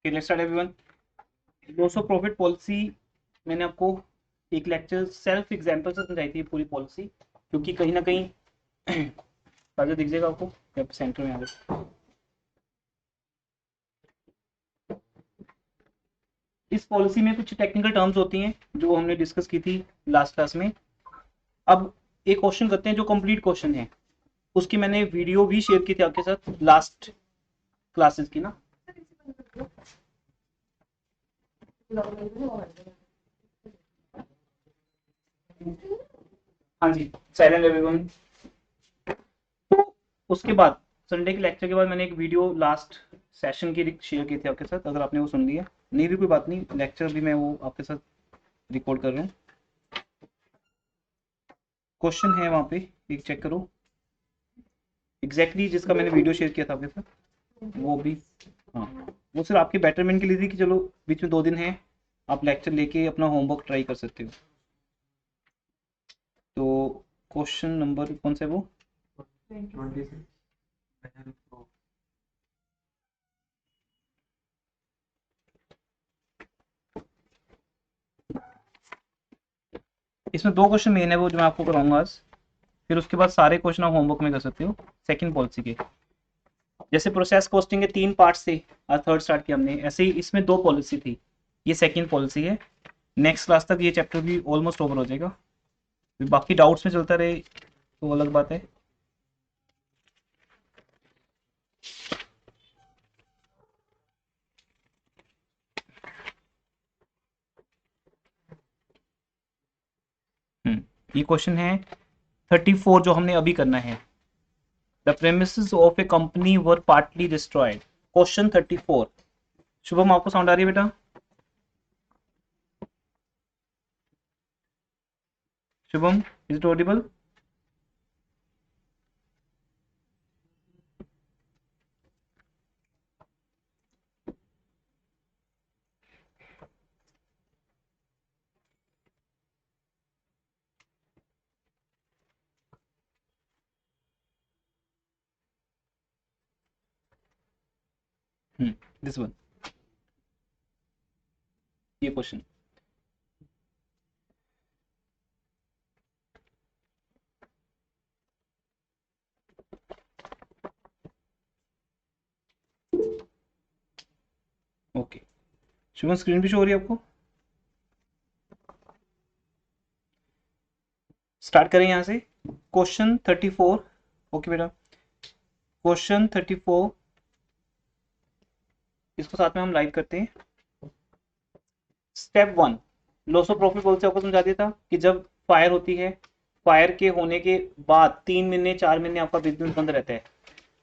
Let's start everyone. Loss of profit policy मैंने आपको एक लेक्चर सेल्फ एग्जांपल से समझाई थी पूरी पॉलिसी, क्योंकि कहीं ना कहीं कागज दिख जाएगा आपको या सेंटर में आ जाए। इस पॉलिसी में कुछ टेक्निकल टर्म्स होती हैं जो हमने डिस्कस की थी लास्ट क्लास में। अब एक क्वेश्चन करते हैं जो कंप्लीट क्वेश्चन है, उसकी मैंने वीडियो भी शेयर की थी आपके साथ लास्ट क्लासेस की ना। हाँ जी, साइलेंट एवरीवन। तो उसके बाद संडे के लेक्चर के बाद मैंने एक वीडियो लास्ट सेशन की शेयर की थी आपके साथ। अगर आपने वो सुन लिया नहीं भी कोई बात नहीं, लेक्चर भी मैं वो आपके साथ रिकॉर्ड कर रहा हूँ। क्वेश्चन है वहाँ पे, एक चेक करो एग्जैक्टली जिसका मैंने वीडियो शेयर किया था आपके साथ वो भी। हाँ, वो सिर्फ आपके बेटरमेंट के लिए थी कि चलो बीच में 2 दिन है, आप लेक्चर लेके अपना होमवर्क ट्राई कर सकते हो। तो क्वेश्चन नंबर कौन सा है वो? 26। इसमें 2 क्वेश्चन मेन है वो जो मैं आपको कराऊंगा आज, फिर उसके बाद सारे क्वेश्चन आप होमवर्क में कर सकते हो सेकंड पॉलिसी के। जैसे प्रोसेस कॉस्टिंग के 3 पार्ट से आज थर्ड स्टार्ट किया हमने, ऐसे ही इसमें 2 पॉलिसी थी, ये सेकंड पॉलिसी है। नेक्स्ट क्लास तक ये चैप्टर भी ऑलमोस्ट ओवर हो जाएगा, बाकी डाउट्स में चलता रहे तो अलग बात है। ये क्वेश्चन है 34 जो हमने अभी करना है। The premises of a company were partly destroyed. Question 34। Shubham आपको साउंड आ रही है बेटा? Shubham, is it Audible? This one, ये क्वेश्चन। ओके, शुभम स्क्रीन भी शो हो रही है आपको? स्टार्ट करें यहां से क्वेश्चन 34। ओके बेटा, क्वेश्चन 34 इसको साथ में हम लाइव करते हैं। Step 1, loss of profit policy आपको समझा दिया था कि जब फायर होती है, फायर के होने के बाद 3 महीने 4 महीने आपका बिजनेस बंद रहता है,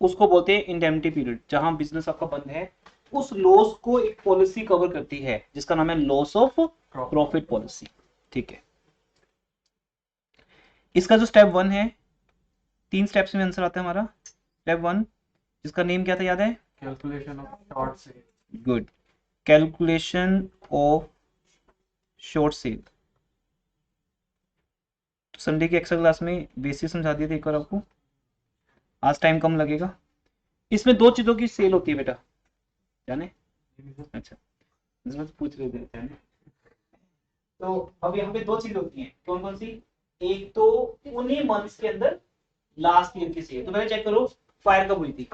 उसको बोलते हैं इंडेमनिटी पीरियड। जहां बिजनेस आपका बंद है, उस लॉस को एक पॉलिसी कवर करती है जिसका नाम है लॉस ऑफ प्रॉफिट पॉलिसी। ठीक है, इसका जो स्टेप 1 है, 3 स्टेप्स में आंसर आता है हमारा। स्टेप 1 जिसका नेम क्या था, याद है? Calculation of short cell. Good, calculation of short cell. तो संडे की एक्स्ट्रा क्लास में बेसिक समझा दिए थे एक बार आपको, आज टाइम कम लगेगा। इसमें 2 चीजों की सेल होती है बेटा, जाने? अच्छा, पूछ रहे थे जाने। तो अब यहाँ पे 2 चीज होती हैं, कौन कौन सी? एक तो उन्हीं मंथ्स के अंदर लास्ट ईयर की सेल। तो पहले चेक करो फायर कब हुई थी।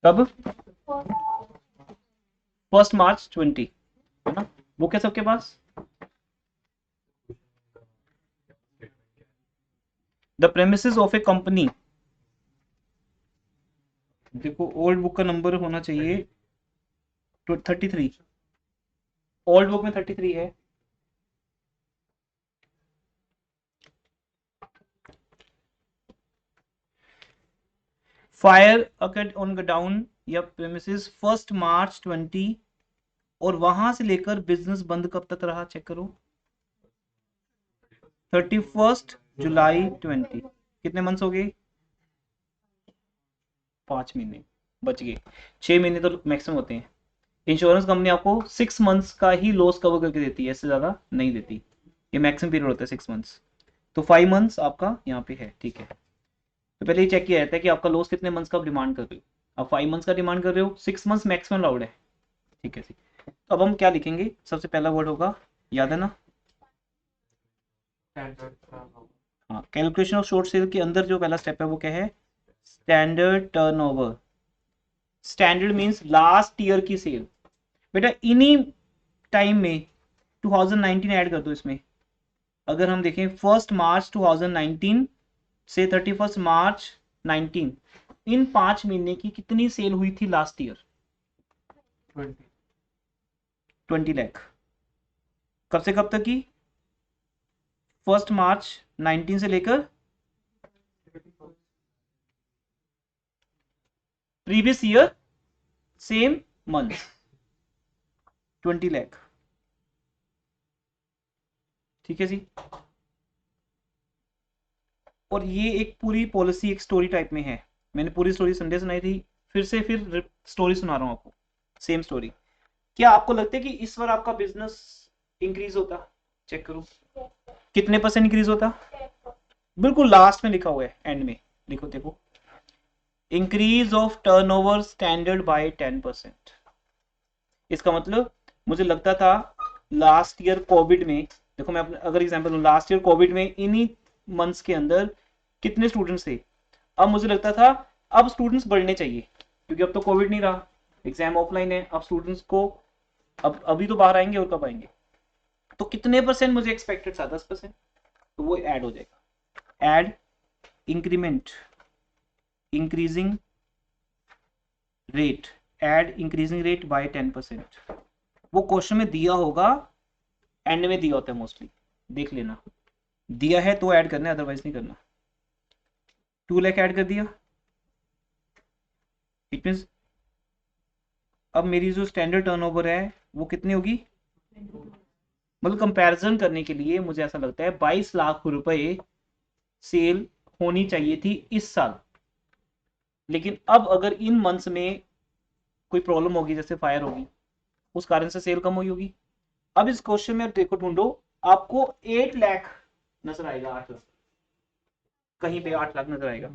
कब? 1 मार्च 20, है ना? बुक है सबके पास? The premises of a company, देखो ओल्ड बुक का नंबर होना चाहिए 33। ओल्ड बुक में 33 है। फायर अकर्ड ऑन गोडाउन या प्रेमिसेस 1 मार्च 20, और वहां से लेकर बिजनेस बंद कब तक रहा, चेक करो? 31 जुलाई 20। कितने मंथ्स हो गए? 5 महीने बच गए। 6 महीने तो मैक्सिमम होते हैं। इंश्योरेंस कंपनी आपको 6 मंथ्स का ही लॉस कवर करके देती है, इससे ज्यादा नहीं देती। ये मैक्सिमम पीरियड होता है 6 मंथ्स। तो 5 मंथ्स आपका यहाँ पे है, ठीक है। तो पहले ये चेक किया जाता है कि आपका लॉस कितने मंथ्स का डिमांड कर रहे हो। आप 5 मंथ्स का डिमांड कर रहे हो, 6 मंथ्स मैक्सिमम अलाउड है, ठीक है जी। तो अब हम क्या लिखेंगे, सबसे पहला वर्ड होगा, याद है ना, स्टैंडर्ड टर्नओवर। हाँ, कैलकुलेशन ऑफ शॉर्ट सेल के अंदर जो पहला स्टेप है वो क्या है, standard turnover. Standard means last year की सेल। बेटा इन्हीं टाइम में 2019 ऐड कर दो इसमें। अगर हम देखें 1 मार्च 2019 से 31 मार्च 19, इन 5 महीने की कितनी सेल हुई थी लास्ट ईयर? 20। 20 लाख। कब से कब तक की? 1 मार्च 19 से लेकर previous year same month, 20 lakh, ठीक है जी। और ये एक पूरी पॉलिसी एक स्टोरी टाइप में है। मैंने पूरी स्टोरी संडे सुनाई थी, फिर से फिर स्टोरी सुना रहा हूँ आपको, सेम स्टोरी। क्या आपको लगता है कि इस बार आपका बिजनेस इंक्रीज होता? चेक करो कितने परसेंट इंक्रीज होता। बिल्कुल लास्ट में लिखा हुआ है, एंड में लिखो, देखो, increase of turnover standard by 10%। इसका मतलब मुझे लगता था लास्ट ईयर कोविड में, देखो मैं अपने अगर एग्जांपल दूं, लास्ट ईयर कोविड में इन्हीं मंथ्स के अंदर कितने स्टूडेंट्स थे? अब मुझे लगता था अब स्टूडेंट्स बढ़ने चाहिए, क्योंकि अब तो कोविड नहीं रहा, एग्जाम ऑफलाइन है, अब स्टूडेंट्स को अब अभी तो बाहर आएंगे और कब आएंगे, तो कितने परसेंट मुझे एक्सपेक्टेड था? 10%। तो वो ऐड हो जाएगा, add increment increasing rate, add increasing rate by 10%। वो क्वेश्चन में दिया होगा, एंड में दिया होता है मोस्टली, देख लेना, दिया है तो ऐड करना है, अदरवाइज नहीं करना। 2 लाख ऐड कर दिया, इट मीन अब मेरी जो स्टैंडर्ड टर्नओवर है वो कितनी होगी? मतलब कंपैरिजन करने के लिए मुझे ऐसा लगता है 22 लाख रुपए सेल होनी चाहिए थी इस साल। लेकिन अब अगर इन मंथ्स में कोई प्रॉब्लम होगी, जैसे फायर होगी, उस कारण से सेल कम हुई होगी। अब इस क्वेश्चन में देखो, ढूंढो, आपको 8 लाख नजर आएगा, 8 लाख, कहीं पे 8 लाख नजर आएगा।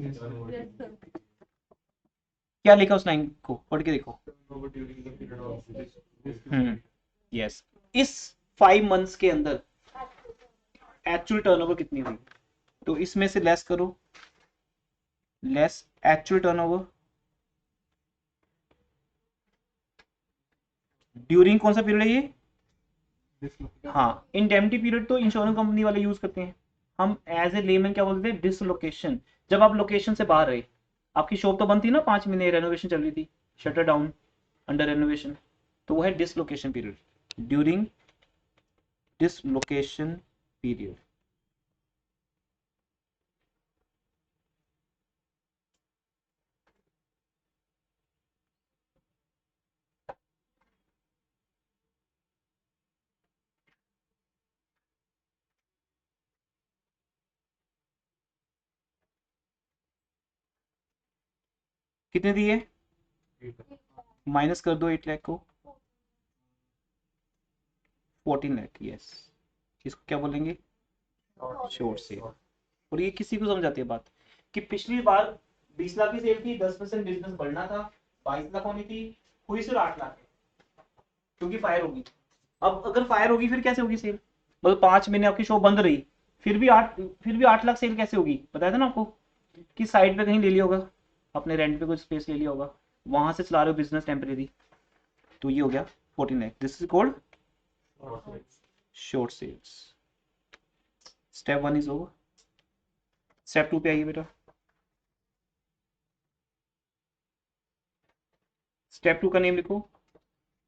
क्या लिखा उस लाइन को पढ़ के देखो। यस, इस 5 मंथ्स के अंदर एक्चुअल टर्नओवर कितनी हुई, तो इसमें से लेस करो, लेस एक्चुअल टर्नओवर ड्यूरिंग कौन सा पीरियड है ये? हाँ, इंडेमनिटी पीरियड तो इंश्योरेंस कंपनी वाले यूज करते हैं, हम एज ए लेमैन क्या बोलते हैं? डिसलोकेशन। जब आप लोकेशन से बाहर रहे, आपकी शॉप तो बंद थी ना, 5 महीने रेनोवेशन चल रही थी, शटर डाउन, अंडर रेनोवेशन, तो वो है dislocation period, during dislocation period. कितने दिए? माइनस कर दो 8 लाख को, 14 लाख, यस। इसको क्या बोलेंगे? Short cell. और ये किसी को समझ आती है बात, कि पिछली बार 20 लाख की सेल थी, 10% बिजनेस बढ़ना था, 22 लाख होनी थी, हुई सिर्फ 8 लाख, क्योंकि फायर होगी। अब अगर फायर होगी फिर कैसे होगी सेल? मतलब 5 महीने आपकी शॉप बंद रही, फिर भी 8 लाख सेल कैसे होगी? बताया था ना आपको, कि साइड पे कहीं ले लिया होगा, अपने रेंट पे कुछ स्पेस ले लिया होगा, वहां से चला रहे हो बिजनेस टेम्परेरी। तो ये हो गया 14 lakh, this is called short sales. Step 1 is over. Step 2 पे आइए बेटा। स्टेप 2 का नेम लिखो,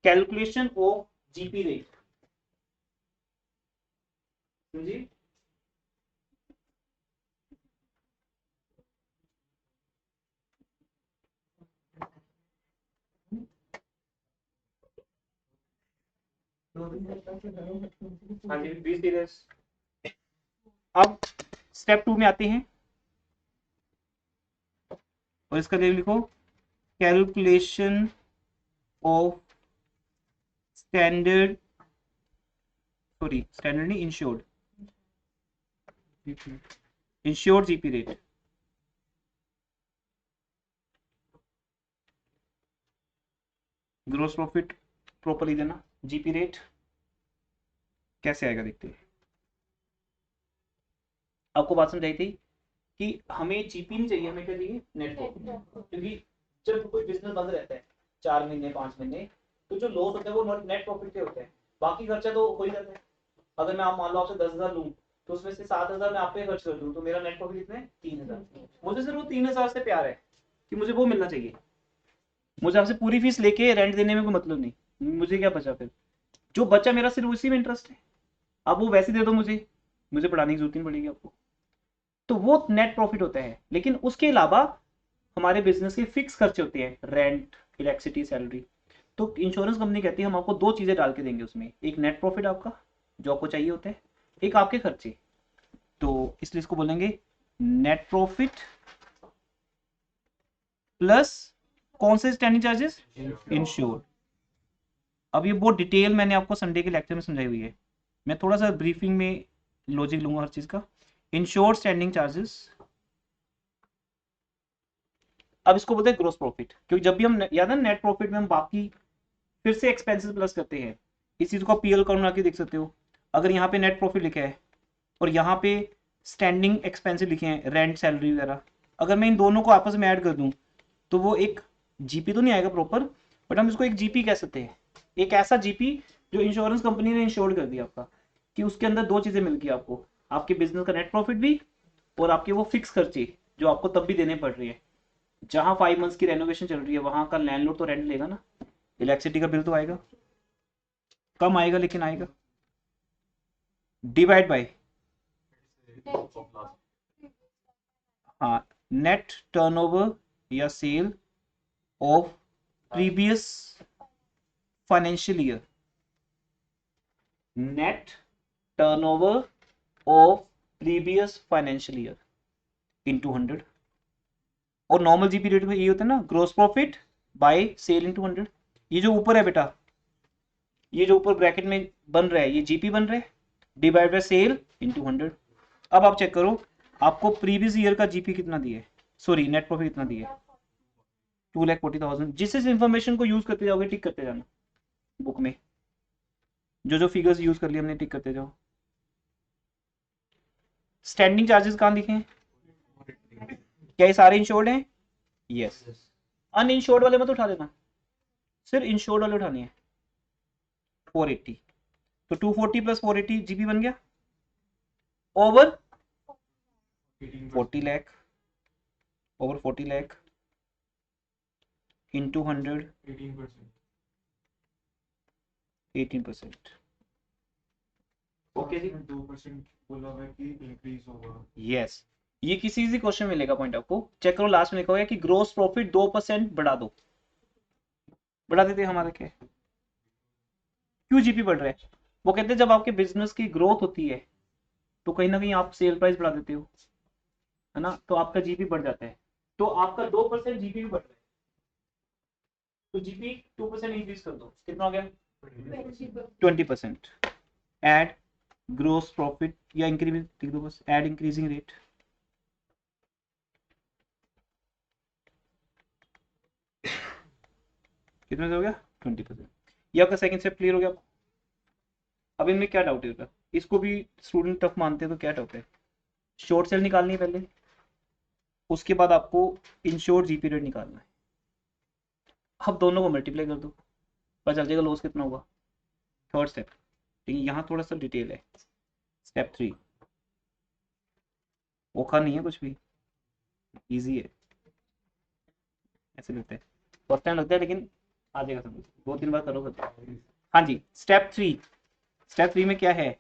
कैलकुलेशन ऑफ जीपी रेट। समझी? हाँ जी, 20 सीरीज। अब स्टेप 2 में आते हैं, और इसका नेम लिखो, calculation of standard, sorry standard नहीं, insured insured GP rate, gross profit properly देना, जीपी रेट कैसे आएगा देखते हैं। आपको बात समझाई थी कि हमें जीपी नहीं चाहिए, हमें क्या चाहिए, नेट प्रॉफिट। क्योंकि जब कोई बिजनेस बंद रहता है 4 महीने 5 महीने, तो जो लॉस होता है वो नेट प्रॉफिट पे होता है, बाकी खर्चा तो हो ही जाता है। अगर मैं आप मान लो आपसे 10,000 लूँ, तो उसमें से 7,000 मैं आप पे खर्च कर दूँ, तो मेरा नेट प्रॉफिट कितना है, 3,000। मुझे सिर्फ वो 3,000 से प्यार है कि मुझे वो मिलना चाहिए। मुझे आपसे पूरी फीस लेके रेंट देने में कोई मतलब नहीं, मुझे क्या बचा फिर, जो बचा मेरा सिर्फ उसी में इंटरेस्ट है। आप वो वैसे दे दो मुझे, मुझे पढ़ाने की जरूरत नहीं पड़ेगी आपको। तो वो नेट प्रॉफिट होता है। लेकिन उसके अलावा हमारे बिजनेस के फिक्स खर्चे होते हैं, रेंट, इलेक्ट्रिसिटी, सैलरी। तो इंश्योरेंस कंपनी कहती है हम आपको दो चीजें डाल के देंगे उसमें, एक नेट प्रॉफिट आपका जो आपको चाहिए होता है, एक आपके खर्चे। तो इसलिए इसको बोलेंगे नेट प्रॉफिट प्लस कौन से स्टैंडिंग चार्जेस, इंश्योर। अब ये बहुत डिटेल मैंने आपको संडे के लेक्चर में समझाई हुई है, मैं थोड़ा सा ब्रीफिंग में लॉजिक लूंगा हर चीज का। इंश्योर स्टैंडिंग चार्जेस, अब इसको बोलते हैं ग्रोस प्रॉफिट, क्योंकि जब भी हम याद है नेट प्रॉफिट में हम बाकी फिर से एक्सपेंसेस प्लस करते हैं। इस चीज को पीएल अकाउंट में आके देख सकते हो। अगर यहाँ पे नेट प्रॉफिट लिखा है और यहाँ पे स्टैंडिंग एक्सपेंसेस लिखे हैं, रेंट, सैलरी वगैरह, अगर मैं इन दोनों को आपस में ऐड कर दूं तो वो एक जीपी तो नहीं आएगा प्रॉपर, बट हम इसको एक जीपी कह सकते हैं। एक ऐसा जीपी जो इंश्योरेंस कंपनी ने इंश्योर कर दिया आपका, कि उसके अंदर दो चीजें मिल गई आपको, आपके बिजनेस का नेट प्रॉफिट भी और आपके वो फिक्स खर्चे जो आपको तब भी देने पड़ रही है। जहां 5 मंथ्स की रेनोवेशन चल रही है वहां का लैंडलॉर्ड तो रेंट लेगा ना, इलेक्ट्रिसिटी का बिल तो आएगा, कम आएगा लेकिन आएगा। डिवाइड बाय, हाँ, नेट टर्नओवर या sale of previous financial year, net turnover of previous financial year into 100। और नॉर्मल जीपी रेट में ये होता है ना, gross profit by sale into 100। ये जो ऊपर है बेटा, ये जो ऊपर ब्रैकेट में बन रहा है ये जीपी बन रहा है, डिवाइड बाय सेल इंटू 100। अब आप चेक करो आपको प्रीवियस ईयर का जीपी कितना दिया है, सॉरी नेट प्रॉफिट कितना दिया है, 2,40,000। जिस इस इंफॉर्मेशन को यूज करते जाओगे टिक करते जाना बुक में, जो जो फिगर्स यूज कर लिए हमने टिक करते जाओ। स्टैंडिंग चार्जेस कहाँ लिखे हैं, क्या ये सारे इंश्योर्ड हैं, यस। अनइंश्योर्ड वाले मत उठा लेना, सिर्फ इंश्योर्ड वाले उठाने हैं। 480, तो 240 प्लस 480 जीपी बन गया over 40 lakh, over 40 lakh into 100, 18%। Okay जी, 2% बोला हुआ है कि इंक्रीज होगा। यस। ये किसी इजी क्वेश्चन में मिलेगा पॉइंट आपको, चेक करो लास्ट में लिखा हुआ है कि ग्रोस प्रॉफिट 2% बढ़ा दो, बढ़ा देते हमारे क्या, क्यों जीपी बढ़ रहा है, वो कहते हैं जब आपके बिजनेस की ग्रोथ होती है तो कहीं ना कहीं आप सेल प्राइस बढ़ा देते हो, है ना, तो आपका जीपी बढ़ जाता है। तो आपका 2% जीपी भी बढ़ रहा है, तो जीपी 2% इंक्रीज कर दो, कितना हो गया, 20%। एड ग्रोस प्रॉफिट या इंक्रीज लिख दो बस, एड इंक्रीजिंग रेट, कितना हो गया, 20%। ये आपका सेकंड स्टेप क्लियर हो गया। अब इनमें क्या डाउट है, इसको भी स्टूडेंट टफ मानते हैं तो क्या डाउट है, शॉर्ट सेल निकालनी है पहले, उसके बाद आपको इंश्योर जीपी रेट निकालना है। अब दोनों को मल्टीप्लाई कर दो, पता चल जाएगा लॉस कितना होगा। थर्ड स्टेप, लेकिन यहाँ थोड़ा सा डिटेल है। स्टेप 3 ओखा नहीं है कुछ भी, इजी है, ऐसे लगता है फर्स्ट टाइम लगता है लेकिन आ जाएगा समझ, 2-3 बार करोगे। हाँ जी, स्टेप 3, स्टेप 3 में क्या है,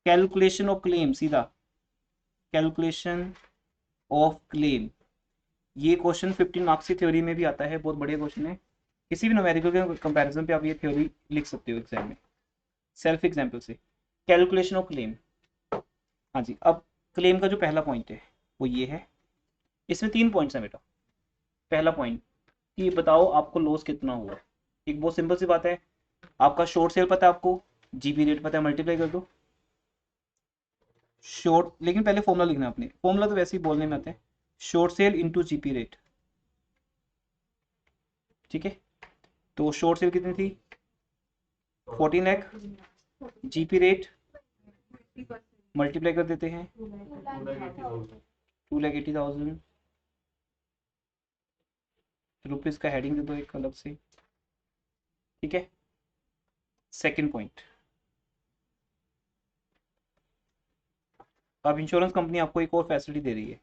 कैलकुलेशन ऑफ क्लेम, सीधा कैलकुलेशन ऑफ क्लेम। ये क्वेश्चन 15 मार्क्स की थ्योरी में भी आता है, बहुत बढ़िया क्वेश्चन है। किसी भी न्यूमेरिकल के कंपैरिजन पे आप ये थ्योरी लिख सकते हो एग्जाम में सेल्फ एग्जाम्पल से। कैलकुलेशन ऑफ क्लेम, हाँ जी। अब क्लेम का जो पहला पॉइंट है वो ये है, इसमें 3 पॉइंट्स हैं बेटा। पहला पॉइंट कि बताओ आपको लॉस कितना हुआ, एक बहुत सिंपल सी बात है, आपका शॉर्ट सेल पता है आपको, जीपी रेट पता है, मल्टीप्लाई कर दो, शॉर्ट, लेकिन पहले फॉर्मूला लिखना है आपने, फॉर्मूला तो वैसे ही बोलने में आते हैं, short cell into GP rate, ठीक है। तो शॉर्ट सेल कितनी थी 14 लाख, जीपी रेट मल्टीप्लाई कर देते हैं 2,80,000 रुपीज का हेडिंग दे दो एक अलग से, ठीक है। सेकंड पॉइंट, अब इंश्योरेंस कंपनी आपको एक और फैसिलिटी दे रही है,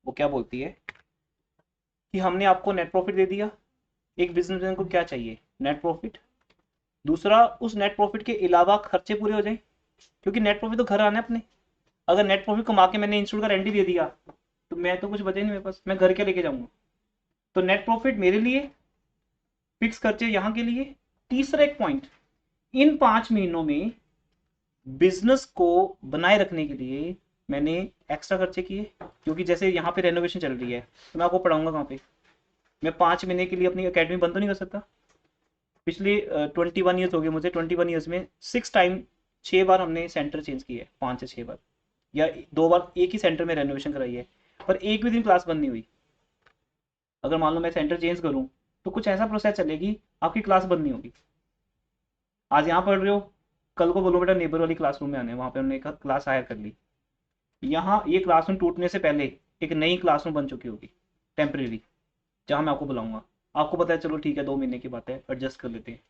वो क्या बोलती है कि हमने आपको नेट प्रॉफिट दे दिया, एक बिजनेसमैन को क्या चाहिए, नेट प्रॉफिट, दूसरा उस नेट प्रॉफिट के अलावा खर्चे पूरे हो जाए, क्योंकि नेट प्रॉफिट तो घर आना है अपने, अगर नेट प्रॉफिट कमा के मैंने इंस्टीट्यूट का रेंट ही दे दिया तो मैं तो कुछ बचे नहीं मेरे पास, मैं घर के लेके जाऊंगा। तो नेट प्रॉफिट मेरे लिए, फिक्स खर्चे यहाँ के लिए। तीसरा एक पॉइंट, इन 5 महीनों में बिजनेस को बनाए रखने के लिए मैंने एक्स्ट्रा खर्चे किए, क्योंकि जैसे यहाँ पे रेनोवेशन चल रही है तो मैं आपको पढ़ाऊंगा कहाँ पे, मैं 5 महीने के लिए अपनी अकेडमी बंद तो नहीं कर सकता। पिछले 21 ईयर्स हो गए मुझे, 21 ईयर्स में 6 टाइम, 6 बार हमने सेंटर चेंज किया है, 5 से 6 बार, या 2 बार एक ही सेंटर में रेनोवेशन कराई है, पर एक भी दिन क्लास बंद नहीं हुई। अगर मान लो मैं सेंटर चेंज करूं तो कुछ ऐसा प्रोसेस चलेगी, आपकी क्लास बंद नहीं होगी। आज यहाँ पढ़ रहे हो, कल को बोलो बेटा नेबर वाली क्लासरूम में आने, वहां पे हमने एक क्लास हायर कर ली, यहाँ ये क्लासरूम टूटने से पहले एक नई क्लासरूम बन चुकी होगी टेम्परेरी, जहाँ मैं आपको बुलाऊंगा, आपको पता है चलो ठीक है 2 महीने की बात है एडजस्ट कर लेते हैं,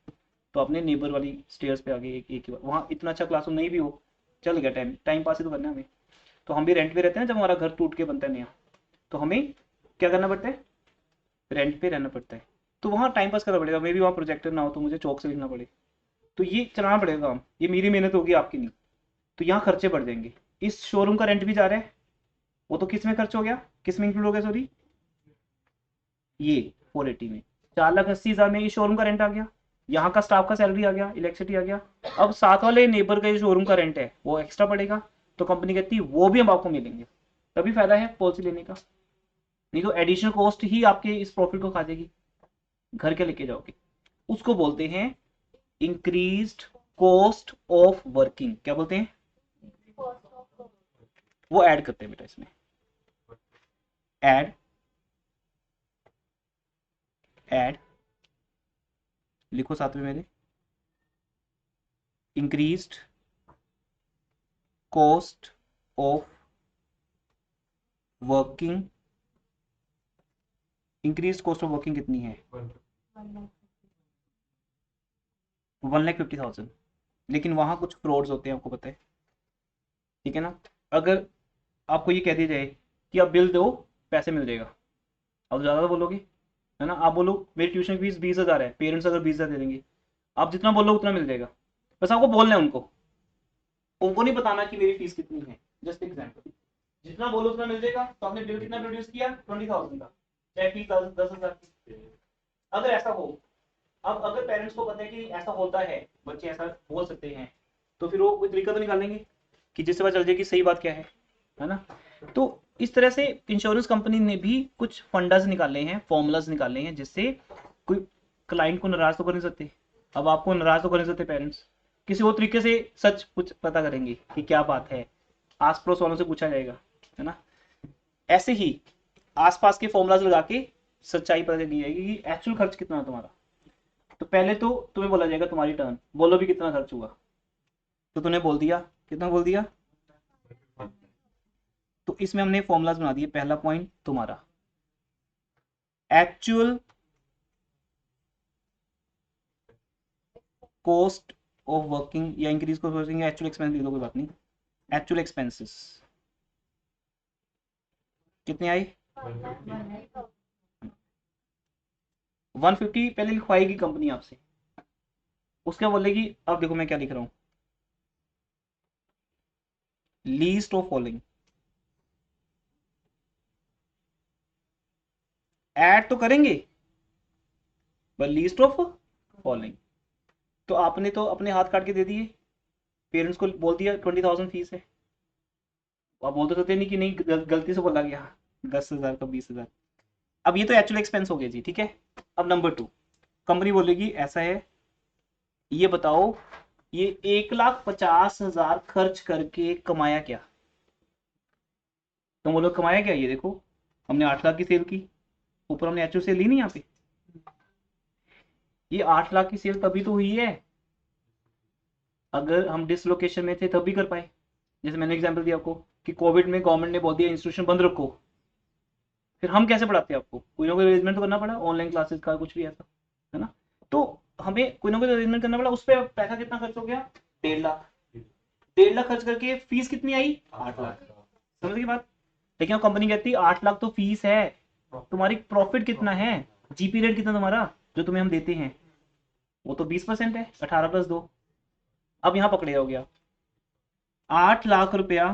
तो अपने नेबर वाली स्टेयर्स पे आगे एक ही बार, वहाँ इतना अच्छा क्लासरूम नहीं भी हो चल गया, टाइम टाइम पास ही तो करना है हमें। तो हम भी रेंट पे रहते हैं, जब हमारा घर टूट के बनता है नया, तो हमें क्या करना पड़ता है, रेंट पे रहना पड़ता है, तो वहाँ टाइम पास करना पड़ेगा, मे भी वहाँ प्रोजेक्टर ना हो तो मुझे चौक से लिखना पड़े, तो ये चलाना पड़ेगा काम, ये मेरी मेहनत होगी आपकी नहीं, तो यहाँ खर्चे बढ़ जाएंगे। इस शोरूम का रेंट भी जा रहा है, वो तो किस में खर्च हो गया, किस में इंक्लूड हो गया सॉरी, ये 480 में, 4,80,000 में ये शोरूम का रेंट आ गया, यहाँ का स्टाफ का सैलरी आ गया, इलेक्ट्रिसिटी आ गया, अब साथ वाले नेबर का जो शोरूम का रेंट है वो एक्स्ट्रा पड़ेगा, तो कंपनी कहती है वो भी हम आपको मिलेंगे, तभी फायदा है पॉलिसी लेने का, नहीं तो एडिशनल कॉस्ट ही आपके इस प्रॉफिट को खा जाएगी, घर के लेके जाओगे। उसको बोलते हैं इंक्रीज्ड कॉस्ट ऑफ वर्किंग, क्या बोलते हैं, वो ऐड करते हैं बेटा इसमें, ऐड ऐड लिखो साथ में मेरे, increased cost of working, increase cost of working कितनी है 1,50,000, लेकिन वहां कुछ फ्रॉड्स होते हैं आपको पता है, ठीक है ना। अगर आपको ये कह दिया जाए कि आप बिल दो पैसे मिल जाएगा, आप ज़्यादा तो बोलोगे, है ना, आप बोलो मेरी ट्यूशन की फीस 20,000 है, पेरेंट्स अगर 20,000 दे देंगे, आप जितना बोलो उतना मिल जाएगा, बस आपको बोलना है उनको, उनको नहीं बताना कि मेरी फीस कितनी है, जस्ट एग्जाम्पल, जितना बोलो उतना मिल जाएगा, तो आपने बिल कितना प्रोड्यूस किया 20,000 का, चाहे फीस 10,000 की, अगर ऐसा हो। अब अगर पेरेंट्स को पता है कि ऐसा होता है, बच्चे ऐसा बोल सकते हैं, तो फिर वो कोई तरीका तो निकालेंगे कि जिससे पता चल जाए कि सही बात क्या है ना। तो इस तरह से इंश्योरेंस कंपनी ने भी कुछ फंडास निकाले हैं, फॉर्मूलाज निकाले हैं, जिससे कोई क्लाइंट को नाराज तो कर नहीं सकते, अब आपको नाराज तो कर नहीं सकते पेरेंट्स, किसी और तरीके से सच कुछ पता करेंगे कि क्या बात है, आस पड़ोस वालों से पूछा जाएगा, है ना। ऐसे ही आसपास के फॉर्मूलाज लगा के सच्चाई पता चली जाएगी कि एक्चुअल खर्च कितना है तुम्हारा। तो पहले तो तुम्हें बोला जाएगा तुम्हारी टर्न, बोलो भी कितना खर्च हुआ, तो तूने बोल दिया, कितना बोल दिया, तो इसमें हमने फॉर्मूलाज बना दिए। पहला पॉइंट तुम्हारा एक्चुअल कॉस्ट ऑफ वर्किंग, या इंक्रीज कॉस्ट वर्किंग, या एक्चुअल एक्सपेंस लिख दो कोई बात नहीं, एक्चुअल एक्सपेंसेस कितने आए 150, पहले लिखवाएगी कंपनी आपसे, उसके बोलेगी, अब देखो मैं क्या लिख रहा हूं, लीस्ट ऑफ फॉलोइंग, ऐड तो करेंगे पर लीस्ट ऑफ फॉलोइंग, तो आपने तो अपने हाथ काट के दे दिए, पेरेंट्स को बोल दिया 20,000 फीस है, आप बोल तो सकते नहीं कि नहीं गलती से बोला गया 10,000 का 20,000, अब ये तो एक्चुअल एक्सपेंस हो गया जी, ठीक है। अब नंबर 2, कंपनी बोलेगी ऐसा है, ये बताओ ये 1,50,000 खर्च करके कमाया क्या? तुम बोलो कमाया क्या? ये देखो, हमने 8 लाख की सेल की, ऊपर हमने एचओ सेल ली नहीं यहाँ पे। ये 8 लाख की सेल तभी तो हुई है अगर हम डिसलोकेशन में थे, तब भी कर पाए। जैसे मैंने एग्जांपल दिया आपको कि कोविड में गवर्नमेंट ने बोल दिया इंस्टीट्यूशन बंद रखो, फिर हम कैसे पढ़ाते हैं आपको? कोई ना कोई अरेंजमेंट तो करना पड़ा, ऑनलाइन क्लासेस का कुछ भी ऐसा, है ना? तो हमें कोई ना कोई अरेंजमेंट करना पड़ा। उस पर पैसा कितना खर्च हो गया? 1.5 लाख। 1.5 लाख खर्च करके फीस कितनी आई? 8 लाख। समझ गई बात? लेकिन अब कंपनी कहती है 8 लाख तो फीस है, तुम्हारी प्रॉफिट कितना है, जीपी रेट कितना तुम्हारा जो तुम्हें हम देते हैं, वो तो 20% है, 18+2। अब यहाँ पकड़े हो गया 8 लाख रुपया।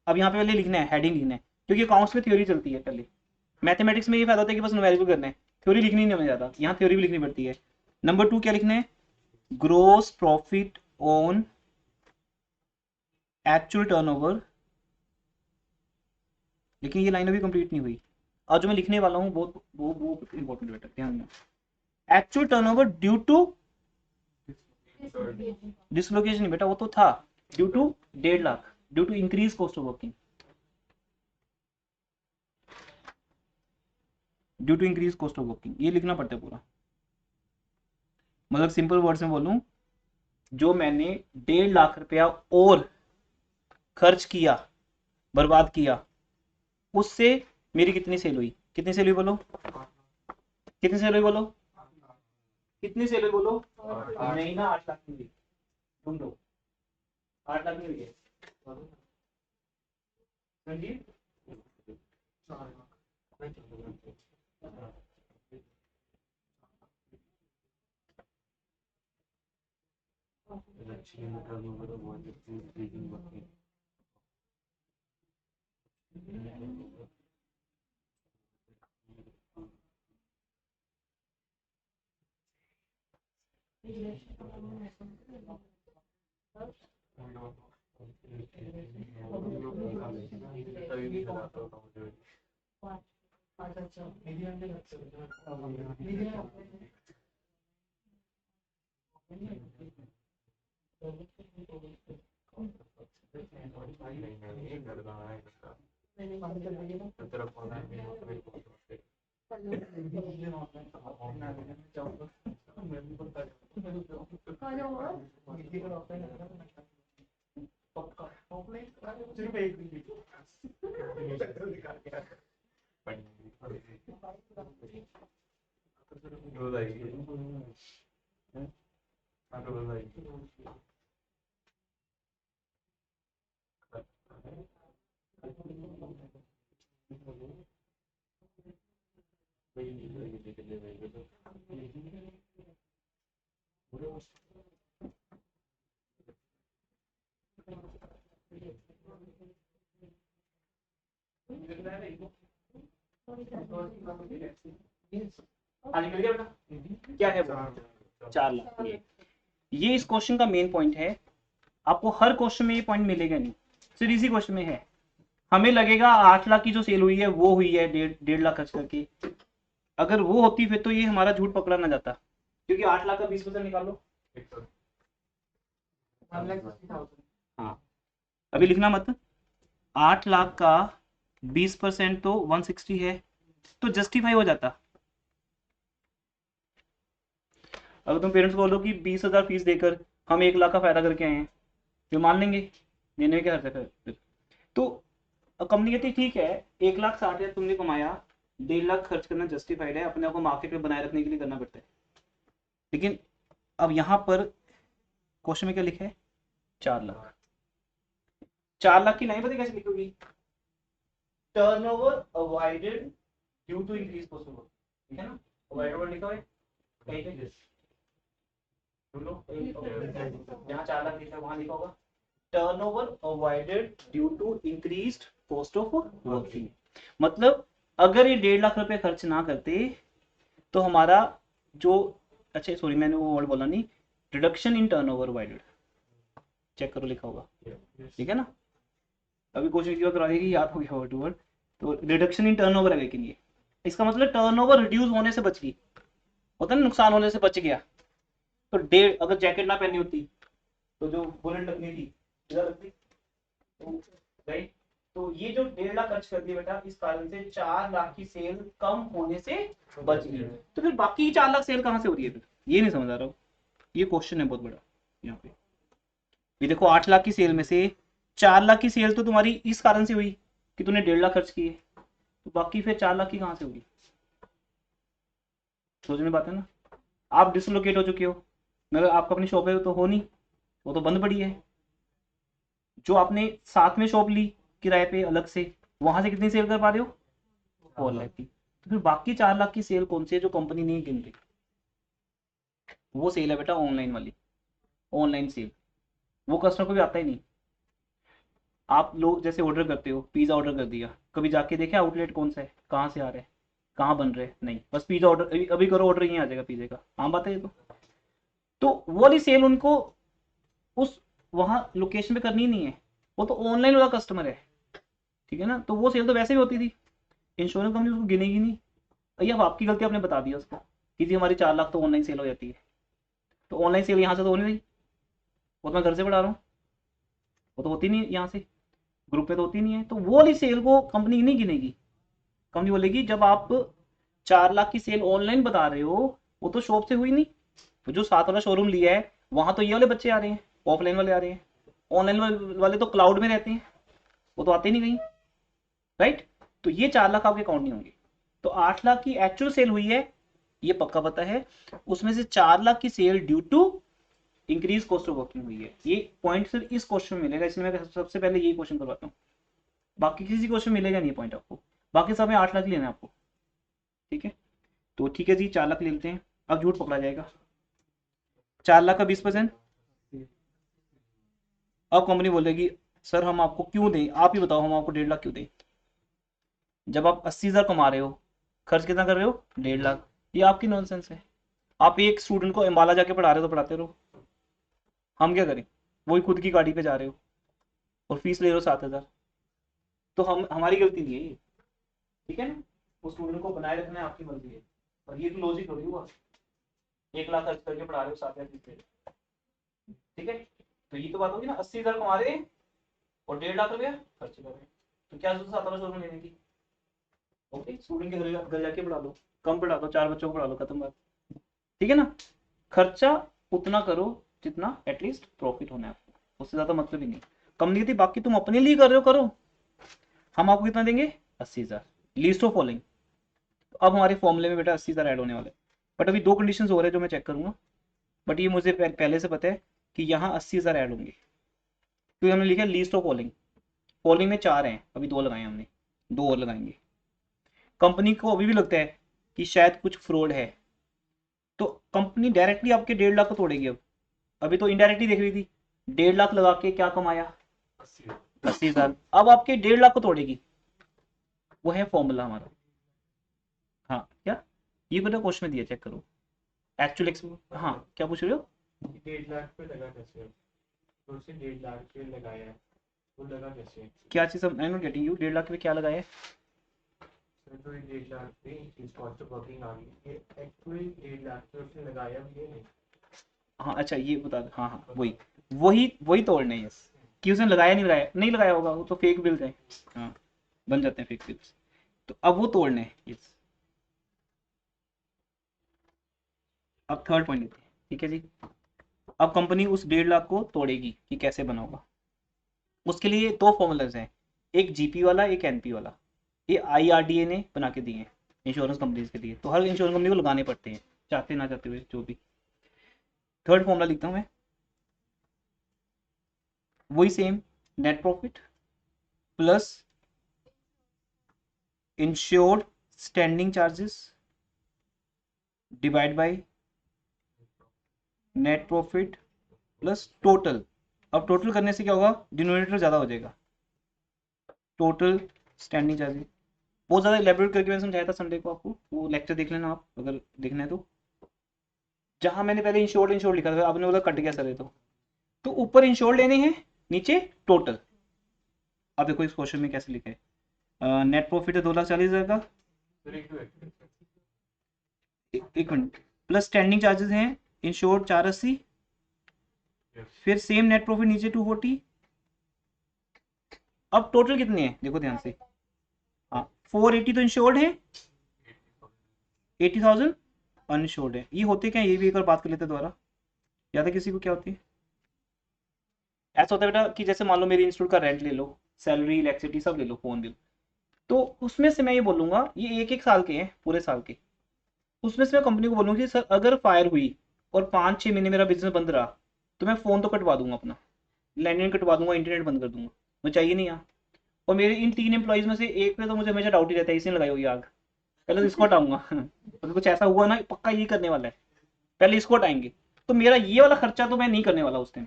अब यहाँ पे पहले लिखना है, हेडिंग लिखना है, क्योंकि अकाउंट्स में थ्योरी चलती है पहले। मैथमेटिक्स में ये फायदा होता है कि बस न्यूमेरिकल करना है, थ्योरी लिखनी नहीं हमें ज्यादा, यहाँ थ्योरी भी लिखनी पड़ती है। नंबर 2 क्या लिखना है? Gross profit on actual turnover. लेकिन ये लाइन अभी कंप्लीट नहीं हुई, और जो मैं लिखने वाला हूँ वो इंपॉर्टेंट बेटा, ध्यान देना। Actual turnover due to dislocation नहीं बेटा, वो तो था due to 1.5 lakh, due to increase cost of working, due to increase cost of working, ये लिखना पड़ता है पूरा। मतलब सिंपल वर्ड्स में बोलूं, जो मैंने 1.5 लाख रुपया और खर्च किया, बर्बाद किया, उससे मेरी कितनी सेल हुई? कितनी सेल हुई बोलो? कितनी सेल हुई बोलो? कितनी सेल हुई बोलो? नहीं ना, 8 लाख की हुई। तुम दो 8 लाख की हुई है। समझिए? आगे मिल गया बेटा? क्या है वो? 4 लाख। ये इस क्वेश्चन का मेन पॉइंट है। आपको हर क्वेश्चन में ये पॉइंट मिलेगा नहीं, सिर्फ इसी क्वेश्चन में है। हमें लगेगा 8 लाख की जो सेल हुई है वो हुई है 1.5 लाख खर्च करके। अगर वो होती फिर तो ये हमारा झूठ पकड़ा ना जाता, क्योंकि 8 लाख का 20% निकालो। हाँ, अभी लिखना मत। 8 लाख का 20% तो 160 है, तो जस्टिफाई हो जाता। अगर तुम पेरेंट्स को बोलो कि 20,000 फीस देकर हम 1 लाख का फायदा करके आए हैं, जो मान लेंगे, देने में क्या हर्ज है फिर? तो कंपनी कहती है ठीक है, 1,60,000 तुमने कमाया, 1.5 लाख खर्च करना जस्टिफाइड है, अपने आप को मार्केट में बनाए रखने के लिए करना पड़ता है। लेकिन अब यहाँ पर क्वेश्चन में क्या लिखा है? 4 लाख। 4 लाख की नहीं पता कैसे लिखोगी? Turnover avoided due to increase cost of work, ठीक है ना? अवॉइडेड लिखा है कहीं पे, जहाँ 4 लाख लिखा है वहां लिखा होगा turnover avoided due to increased cost of working. मतलब अगर ये 1.5 लाख रुपए खर्च ना करते तो हमारा जो, अच्छा सॉरी मैंने वो वर्ड बोला नहीं, reduction in turnover avoided, check करो लिखा होगा, ठीक है ना? अभी क्वेश्चन करा देगी, याद हो गया वर्ड टू वर्ड। तो रिडक्शन इन टर्नओवर है, लेकिन ये इसका मतलब टर्नओवर रिड्यूस होने से बच गई, होता है ना, नुकसान होने से बच गया। तो 1.5, अगर जैकेट ना पहनी होती तो जो बुलेट लगनी थी इधर लग गई, तो राइट। तो ये जो 1.5 लाख खर्च कर दिया बेटा, इस कारण से 4 लाख की सेल कम होने से बच गई। तो फिर बाकी 4 लाख सेल कहाँ से हो रही है फिर, ये नहीं समझ आ रहा हूँ। ये क्वेश्चन है बहुत बड़ा यहाँ पे। ये देखो 8 लाख की सेल में से 4 लाख की सेल तो तुम्हारी इस कारण से हुई कि तूने 1.5 लाख खर्च किए, तो बाकी फिर 4 लाख की कहाँ से होगी, सोचने में बात है ना। आप डिसलोकेट हो चुके हो, मगर आपका अपनी शॉप है तो हो नहीं, वो तो बंद पड़ी है। जो आपने साथ में शॉप ली किराए पे अलग से, वहां से कितनी सेल कर पा रहे हो, 4 लाख की। तो फिर बाकी 4 लाख की सेल कौन सी है जो कंपनी नहीं गिन रही, वो सेल है बेटा ऑनलाइन वाली, ऑनलाइन सेल। वो कस्टमर को भी आता ही नहीं। आप लोग जैसे ऑर्डर करते हो, पिज्जा ऑर्डर कर दिया, कभी जाके देखे आउटलेट कौन सा है, कहाँ से आ रहा है, कहाँ बन रहे हैं, नहीं, बस पिज्जा ऑर्डर अभी अभी करो, ऑर्डर यहीं आ जाएगा पिज्जे का, आम बात है ये तो वो वाली सेल उनको उस वहां लोकेशन पे करनी ही नहीं है, वो तो ऑनलाइन वाला कस्टमर है, ठीक है ना। तो वो सेल तो वैसे भी होती थी, इंश्योरेंस कंपनी उसको गिनेगी नहीं। भैया अब आपकी गलती, आपने बता दिया उसको कि जी हमारी 4 लाख तो ऑनलाइन सेल हो जाती है, तो ऑनलाइन सेल यहाँ से तो हो नहीं रही, वो तो मैं घर से बढ़ा रहा हूँ, वो तो होती नहीं है यहाँ से, ग्रुप पे तो होती नहीं है, तो वो वाली सेल को कंपनी नहीं गिनेगी। कंपनी बोलेगी जब आप 4 लाख की सेल ऑनलाइन बता रहे हो, वो तो शॉप से हुई नहीं, तो जो साथ वाला शोरूम लिया है वहां तो ये वाले बच्चे आ रहे हैं, ऑफलाइन वाले आ रहे हैं, ऑनलाइन वाले तो क्लाउड में रहते हैं, वो तो आते नहीं कहीं, राइट। तो ये 4 लाख आपके अकाउंट नहीं होंगे। तो 8 लाख की एक्चुअल सेल हुई है, ये पक्का पता है, उसमें से 4 लाख की sale due to increase cost of working हुई है। ये पॉइंट सिर्फ इस क्वेश्चन में मिलेगा, इसलिए मैं सबसे पहले यही क्वेश्चन करवाता हूँ, बाकी किसी क्वेश्चन मिलेगा नहीं पॉइंट आपको, बाकी सब में 8 लाख लेना है आपको, ठीक है। तो ठीक है जी, 4 लाख ले लेते हैं। अब झूठ पकड़ा जाएगा, 4 लाख का 20%। अब कंपनी बोलेगी सर हम आपको क्यों दें, आप ही बताओ हम आपको 1.5 लाख क्यों दें, जब आप 80,000 कमा रहे हो, खर्च कितना कर रहे हो, 1.5 लाख। ये आपकी नॉनसेंस है। आप एक स्टूडेंट को अम्बाला जाके पढ़ा रहे हो तो पढ़ाते रहो, हम क्या करें, वही खुद की गाड़ी पे जा रहे हो और फीस ले रहे हो 7,000, तो हम हमारी गलती नहीं है ये, ठीक है ना। उस स्टूडेंट को बनाए रखना है आपकी मर्जी है, और ये तो लॉजिक थोड़ी हुआ, 1 लाख खर्च करके पढ़ा रहे हो, 7,000 फीस ले रहे हो, ठीक है। तो ये तो बात होगी ना, 80,000 कमा रहे हैं और 1.5 लाख रुपया खर्च कर रहे हैं, तो क्या जरूरत 7,000 लेने की, ओके स्टूडेंट के घर जाके पढ़ा दो, कम पढ़ा दो, 4 बच्चों को पढ़ा दो, खत्म बात, ठीक है ना। खर्चा उतना करो जितना एटलीस्ट प्रॉफिट होना है आपको, उससे ज्यादा मतलब ही नहीं। कंपनी कहती बाकी तुम अपने लिए कर रहे हो करो, हम आपको कितना देंगे, 80,000, लीस्ट ऑफ फॉलोइंग। तो अब हमारे फॉर्मूले में बेटा 80,000 ऐड होने वाले, बट अभी 2 कंडीशन हो रहे हैं जो मैं चेक करूंगा, बट ये मुझे पहले से पता है कि यहाँ 80,000 ऐड होंगे, क्योंकि हमने लिखा लीस्ट ऑफ फॉलोइंग, फॉलोइंग में 4 हैं, अभी 2 लगाए हमने, 2 और लगाएंगे। कंपनी को अभी भी लगता है कि शायद कुछ फ्रॉड है, तो कंपनी डायरेक्टली आपके 1.5 लाख को तोड़ेगी। अब अभी तो इनडायरेक्टली देख रही थी, 1.5 लाख लगा के क्या कमाया, 80,000, अब आपके 1.5 लाख को तोड़ेगी, वो है फॉर्मूला हमारा। हाँ क्या, ये बेटा क्वेश्चन में दिया, चेक करो एक्चुअल। हाँ क्या पूछ रहे हो, 1.5 लाख पे लगा कैसे, तो उसे 1.5 लाख पे लगाया है, वो लगा कैसे। क्या चीज, I am not getting you, 1.5 lakh में क्या लगाया है, सर तो 1.5 लाख पे इंक्रीज कॉस्ट ऑफ वर्किंग आ गई, ये एक्चुअली 1.5 लाख पे उसने लगाया भी है नहीं। हाँ अच्छा ये बता दो, हाँ हाँ वही वही वही तोड़ने हैं, यस, कि उसने लगाया नहीं लगाया, नहीं लगाया होगा वो तो फेक बिल्स है, हाँ बन जाते हैं फेक बिल्स, तो अब वो तोड़ने हैं, यस। अब थर्ड पॉइंट लेते हैं, ठीक है जी। अब कंपनी उस 1.5 लाख को तोड़ेगी कि कैसे बना होगा, उसके लिए 2 फॉर्मूलाज हैं, एक जीपी वाला एक एनपी वाला, ये आईआरडीए ने बना के दिए हैं इंश्योरेंस कंपनीज के लिए, तो हर इंश्योरेंस कंपनी को लगाने पड़ते हैं, चाहते ना चाहते हुए जो भी। थर्ड फॉर्मूला लिखता हूँ मैं, वही same, net profit plus insured standing charges divide by net profit plus total. अब टोटल करने से क्या होगा, डिनोमिनेटर ज्यादा हो जाएगा, टोटल स्टैंडिंग चार्जेस। बहुत ज़्यादा इलेबोरेट करके मैंने समझाया था संडे को आपको, वो लेक्चर देख लेना आप अगर देखना है तो, जहां मैंने पहले इंश्योर्ड इंश्योर्ड लिखा था, आपने बोला कट गया सर ये तो ऊपर इंश्योर्ड लेने हैं, नीचे टोटल। अब देखो इस क्वेश्चन में कैसे लिखा है, नेट प्रॉफिट है 2,40,000 का, एक मिनट, प्लस स्टैंडिंग चार्जेस हैं इंश्योर्ड 480, फिर सेम नेट प्रॉफिट नीचे 240। अब टोटल कितने हैं देखो ध्यान से, हाँ 480 तो इंश्योर्ड है, 80,000 अनश्योर्ड है। ये होते क्या है, ये भी एक बार बात कर लेते हैं दोबारा। याद है किसी को क्या होती है? ऐसा होता है बेटा कि जैसे मान लो मेरे इंस्टीट्यूट का रेंट ले लो, सैलरी इलेक्ट्रिसिटी सब ले लो, फोन बिल, तो उसमें से मैं ये बोलूंगा ये एक एक साल के हैं पूरे साल के, उसमें से मैं कंपनी को बोलूंगा कि सर अगर फायर हुई और 5-6 महीने मेरा बिजनेस बंद रहा तो मैं फोन तो कटवा दूंगा अपना, लैंडलाइन कटवा दूंगा, इंटरनेट बंद कर दूंगा, मुझे चाहिए नहीं यहाँ। और मेरे इन 3 एम्प्लॉइज में से एक पे तो मुझे हमेशा डाउट ही रहता है, इसने लगाई हुई आग, पहले तो इसको हटाऊंगा अगर कुछ ऐसा हुआ ना पक्का ये करने वाला है, पहले इसको हटाएंगे। तो मेरा ये वाला खर्चा तो मैं नहीं करने वाला उस टाइम।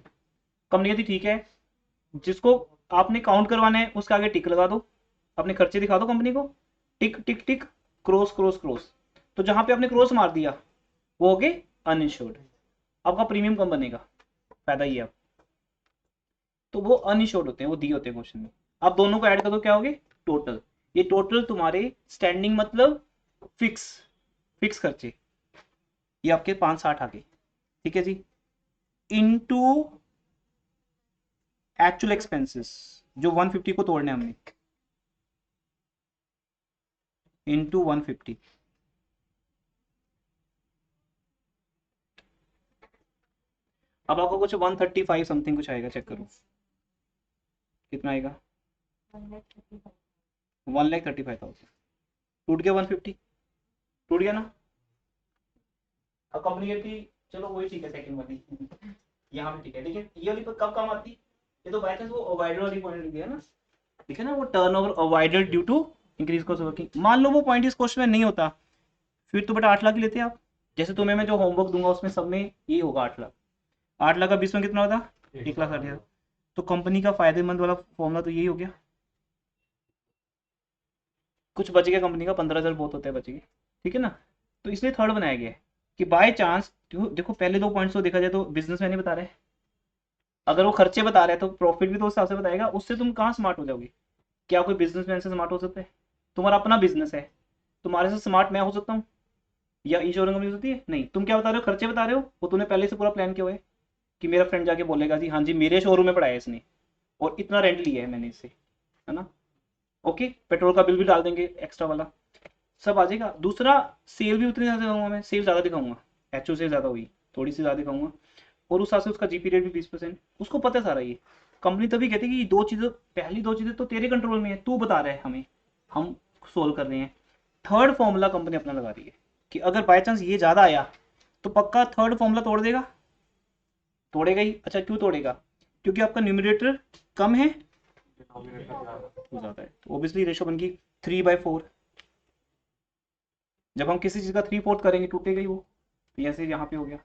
कंपनी कहती ठीक है, जिसको आपने काउंट करवाना है उसके आगे टिक लगा दो, अपने खर्चे दिखा दो कंपनी को, टिक टिक टिक, क्रॉस क्रॉस क्रॉस। तो जहां पे आपने क्रॉस मार दिया वो हो गए अनइंश्योर्ड, आपका प्रीमियम कम बनेगा, फायदा ये है। तो वो अनइंश्योर्ड होते हैं, वो दिए होते हैं क्वेश्चन में। आप दोनों को ऐड कर दो क्या होगे, टोटल। ये टोटल तुम्हारे स्टैंडिंग मतलब फिक्स, फिक्स खर्चे, ये आपके 560 आ गए, ठीक है जी, इनटू एक्चुअल एक्सपेंसेस जो 150 को तोड़ने हमने, इनटू 150। अब आपको कुछ 135 समथिंग कुछ आएगा, चेक करो कितना आएगा, 1,35,000। टूट गया 150, टूट गया ना। अब कंपनी कहती चलो वही ठीक है सेकंड वाली यहाँ पे ठीक है, लेकिन ये वाली कब काम आती, ये तो बाय चांस वो अवॉइडर वाली पॉइंट लिख दिया ना, ठीक है ना, वो turnover avoided due to increase cost of working. मान लो वो पॉइंट इस क्वेश्चन में नहीं होता, फिर तो बेटा 8 लाख ही लेते आप। जैसे तुम्हें मैं जो होमवर्क दूंगा उसमें सब में ये होगा 8 लाख, 8 लाख का 20 में कितना होता, 1,60,000। तो कंपनी का फायदेमंद वाला फॉर्मूला तो यही हो गया। कुछ बच गया कंपनी का, 15,000 बहुत होता है बच गए, ठीक है ना। तो इसलिए थर्ड बनाया गया है कि बाय चांस, देखो पहले 2 पॉइंट्स तो देखा जाए तो बिजनेस में नहीं बता रहे, अगर वो खर्चे बता रहे हैं तो प्रॉफिट भी तो उस हिसाब से बताएगा, उससे तुम कहाँ स्मार्ट हो जाओगे। क्या कोई बिजनेसमैन से स्मार्ट हो सकता है? तुम्हारा अपना बिजनेस है, तुम्हारे से स्मार्ट मैं हो सकता हूँ या इंश्योरेंस कंपनी हो सकती है? नहीं। तुम क्या बता रहे हो, खर्चे बता रहे हो, वो तूने पहले से पूरा प्लान किया हुआ है कि मेरा फ्रेंड जाके बोलेगा जी हाँ जी मेरे शोरूम में पढ़ाया इसने और इतना रेंट लिया है मैंने इससे, है ना। ओके, पेट्रोल का बिल भी डाल देंगे एक्स्ट्रा वाला, सब आ जाएगा। दूसरा, सेल भी उतनी ज़्यादा दिखाऊंगा मैं, सेल ज़्यादा दिखाऊंगा, एक्चुअल सेल ज़्यादा हुई, थोड़ी सी ज़्यादा दिखाऊंगा, और उस हिसाब से उसका जीपी रेट भी 20%, उसको पता है सारा ये। कंपनी तभी कहती है कि दो चीज़ें, पहली दो चीज़ें तो तेरे कंट्रोल में है, तू बता रहा है हमें, हम सोल्व कर रहे हैं। थर्ड फॉर्मूला कंपनी अपना लगा रही है कि अगर बाई चांस ये ज़्यादा आया तो पक्का थर्ड फॉर्मूला तोड़ देगा, तोड़ेगा ही। अच्छा क्यों तोड़ेगा, क्योंकि आपका न्यूमरेटर कम है वो ज़्यादा है, तो ऑब्वियसली रेशो बन गई 3/4। जब हम किसी चीज़ का 3/4 करेंगे टूटेगा ही वो, जैसे यहाँ पे हो गया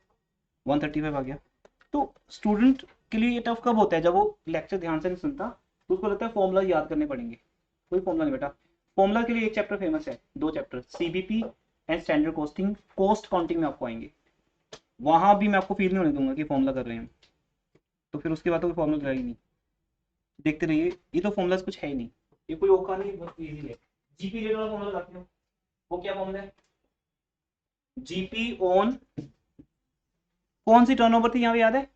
135 आ गया। तो स्टूडेंट के लिए ये टफ कब होता है, जब वो लेक्चर ध्यान से नहीं सुनता तो उसको लगता है फॉर्मूला याद करने पड़ेंगे। कोई फॉर्मूला नहीं बेटा, फॉर्मूला के लिए एक चैप्टर फेमस है, 2 chapter, CBP and standard costing, cost counting में आपको आएंगे, वहां भी मैं आपको फील नहीं होने दूंगा कि फॉर्मूला कर रहे हैं। तो फिर उसके बाद तो कोई फॉर्मूला रहेगी नहीं, देखते रहिए, ये तो फॉर्मूला कुछ है ही नहीं, ये कोई औखा नहीं, बहुत ईजी है। जीपी रेट वाला फॉर्मूला लगाते हो, वो क्या फॉर्मूला है, जीपी ऑन, कौन सी टर्नओवर थी यहाँ पे याद है?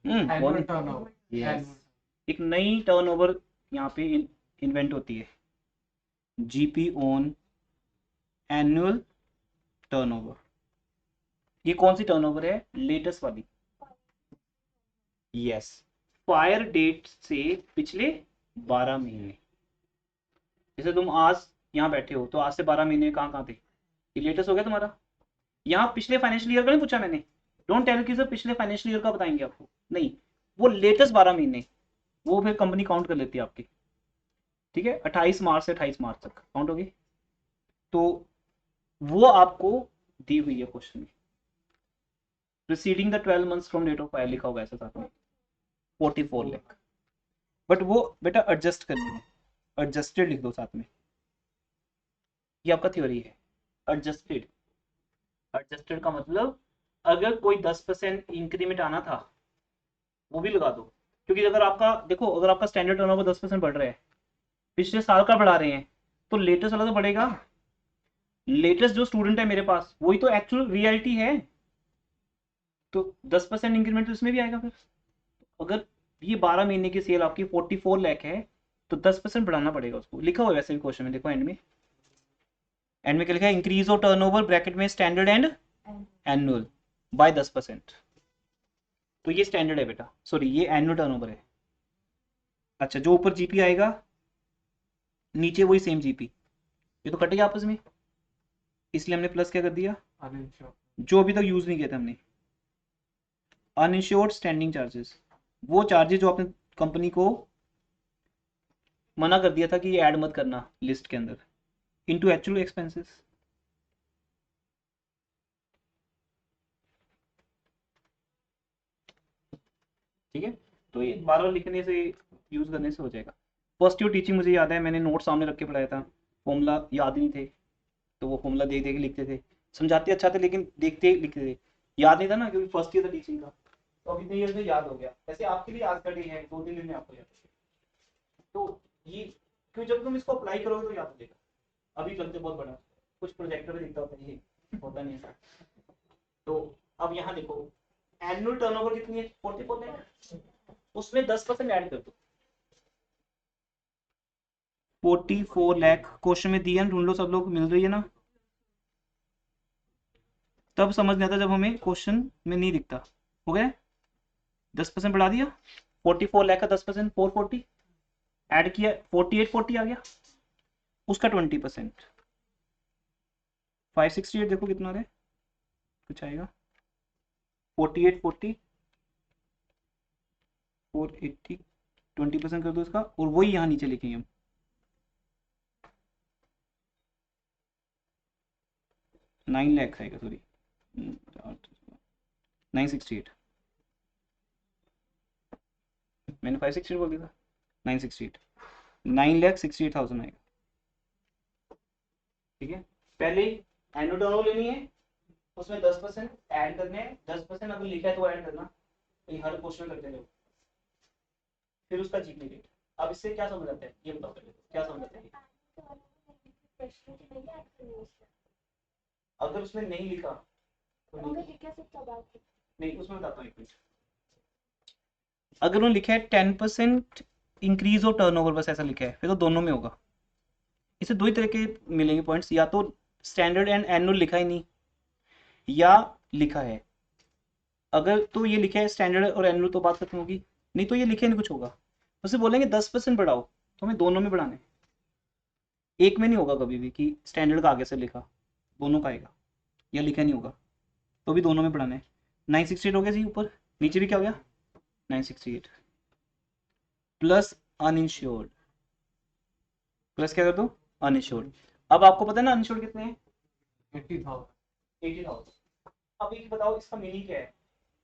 एनुअल टर्नओवर, यस, एक नई टर्नओवर यहाँ पे इन्वेंट होती है, जीपी ऑन एनुअल टर्नओवर। ये कौन सी टर्नओवर है, लेटेस्ट वाली, यस, फायर डेट से पिछले 12 महीने। जैसे तुम आज यहाँ बैठे हो तो आज से 12 महीने कहाँ कहाँ थे, ये लेटेस्ट हो गया तुम्हारा। यहाँ पिछले फाइनेंशियल ईयर का नहीं पूछा मैंने, डोंट टेल कि सर पिछले फाइनेंशियल ईयर का बताएंगे आपको, नहीं, वो लेटेस्ट 12 महीने, वो फिर कंपनी काउंट कर लेती है आपकी, ठीक है, 28 मार्च से 28 मार्च तक काउंट होगी। तो वो आपको दी हुई है क्वेश्चन में, preceding the 12 months from date of fire लिखा होगा ऐसा साथ में, 44 लाख। बट वो बेटा एडजस्ट करनी है, एडजस्टेड लिख दो साथ में, ये आपका थ्योरी है, एडजस्टेड। एडजस्टेड का मतलब अगर कोई 10% इंक्रीमेंट आना था वो भी लगा दो, क्योंकि अगर आपका देखो, अगर आपका स्टैंडर्ड टर्नओवर 10% बढ़ रहा है, पिछले साल का बढ़ा रहे हैं, तो लेटेस्ट वाला तो बढ़ेगा। लेटेस्ट जो स्टूडेंट है मेरे पास वही तो एक्चुअल रियलिटी है, तो 10% इंक्रीमेंट तो इसमें भी आएगा फिर। अगर ये 12 महीने की सेल आपकी 44 लाख है तो 10% बढ़ाना पड़ेगा उसको। लिखा हुआ है वैसे भी क्वेश्चन में, देखो एंड में क्या लिखा है, इंक्रीज ऑफ टर्नओवर ब्रैकेट में स्टैंडर्ड एंड एनुअल बाय 10%। तो ये स्टैंडर्ड है बेटा, सॉरी ये एनुअल टर्नओवर है। अच्छा, जो ऊपर जीपी आएगा नीचे वही सेम जीपी, ये तो कटेगा आपस में, इसलिए हमने प्लस क्या कर दिया, जो अभी तक यूज नहीं किया था हमने, अनइंश्योर्ड स्टैंडिंग चार्जेस, वो चार्जेस जो आपने कंपनी को मना कर दिया था कि ये ऐड मत करना लिस्ट के अंदर, इनटू एक्चुअल एक्सपेंसेस। ठीक है, तो ये बार बार लिखने से, यूज करने से हो जाएगा। फर्स्ट ईयर टीचिंग मुझे याद है, मैंने नोट सामने रख के पढ़ाया था, फॉर्मूला याद नहीं थे तो वो फॉर्मूला देख देख के लिखते थे, समझाते अच्छा थे लेकिन देखते लिखते थे, याद नहीं था ना क्योंकि फर्स्ट ईयर था टीचिंग का। तो अब इतने ईयर में याद हो गया, ऐसे आपके लिए आज का डे है, 2-3 दिन में आपको याद हो गया। तो ये क्यों, जब तुम इसको अप्लाई करोगे तो याद हो जाएगा। अभी लगते बहुत बड़ा, कुछ प्रोजेक्टर में दिखता होता है, ये होता नहीं ऐसा। तो अब यहाँ देखो, एनुअल टर्नओवर कितनी है, 44 है, उसमें 10% ऐड कर दो, 44 लाख क्वेश्चन में दिया, ढूंढ लो सब लोग, मिल रही है ना। तब समझ नहीं आता जब हमें क्वेश्चन में नहीं दिखता। हो गया, 10% बढ़ा दिया, 44 लाख का 10% 440, ऐड किया 4840 आ गया, उसका 20%, 568 देखो कितना है, कुछ आएगा 4840 480, 20% कर दो इसका, और वही यहाँ नीचे लिखेंगे हम 9 लाख आएगा, सॉरी 968, मैंने 568 बोल दिया था, 968, 9,68,000 आएगा। ठीक है, पहले ही एनुअल टर्नओवर लेनी है, उसमें 10% ऐड करने हैं, 10% अगर लिखा है तो ऐड करना, तो ये हर क्वेश्चन में करते रहो, फिर उसका जीपी रेट। अब इससे क्या समझ आता है ये बताओ पहले, क्या समझ आता है। अगर उसमें नहीं लिखा तो नहीं, उसमें बताता हूँ एक मिनट। अगर उन्होंने लिखा है 10% इंक्रीज ऑफ टर्नओवर, बस ऐसा लिखा है, फिर तो दोनों में होगा। इसे दो ही तरह के मिलेंगे पॉइंट्स, या तो स्टैंडर्ड एंड एनुअल लिखा ही नहीं, या लिखा है। अगर तो ये लिखा है स्टैंडर्ड और एनुअल तो बात खत्म होगी, नहीं तो ये लिखे नहीं कुछ होगा। उसे बोलेंगे 10% बढ़ाओ, तो हमें दोनों में बढ़ाने, एक में नहीं होगा कभी भी कि स्टैंडर्ड का आगे से लिखा, दोनों का आएगा, या लिखा नहीं होगा, तो भी दोनों में बढ़ाना है। 968 हो गया जी ऊपर, नीचे भी क्या हो गया 968 प्लस अनइंश्योर्ड, प्लस क्या कर दो अनइंश्योर्ड। अब आपको पता है ना अनइंश्योर्ड कितने हैं, 80,000। अब एक बताओ इसका मीनिंग क्या है,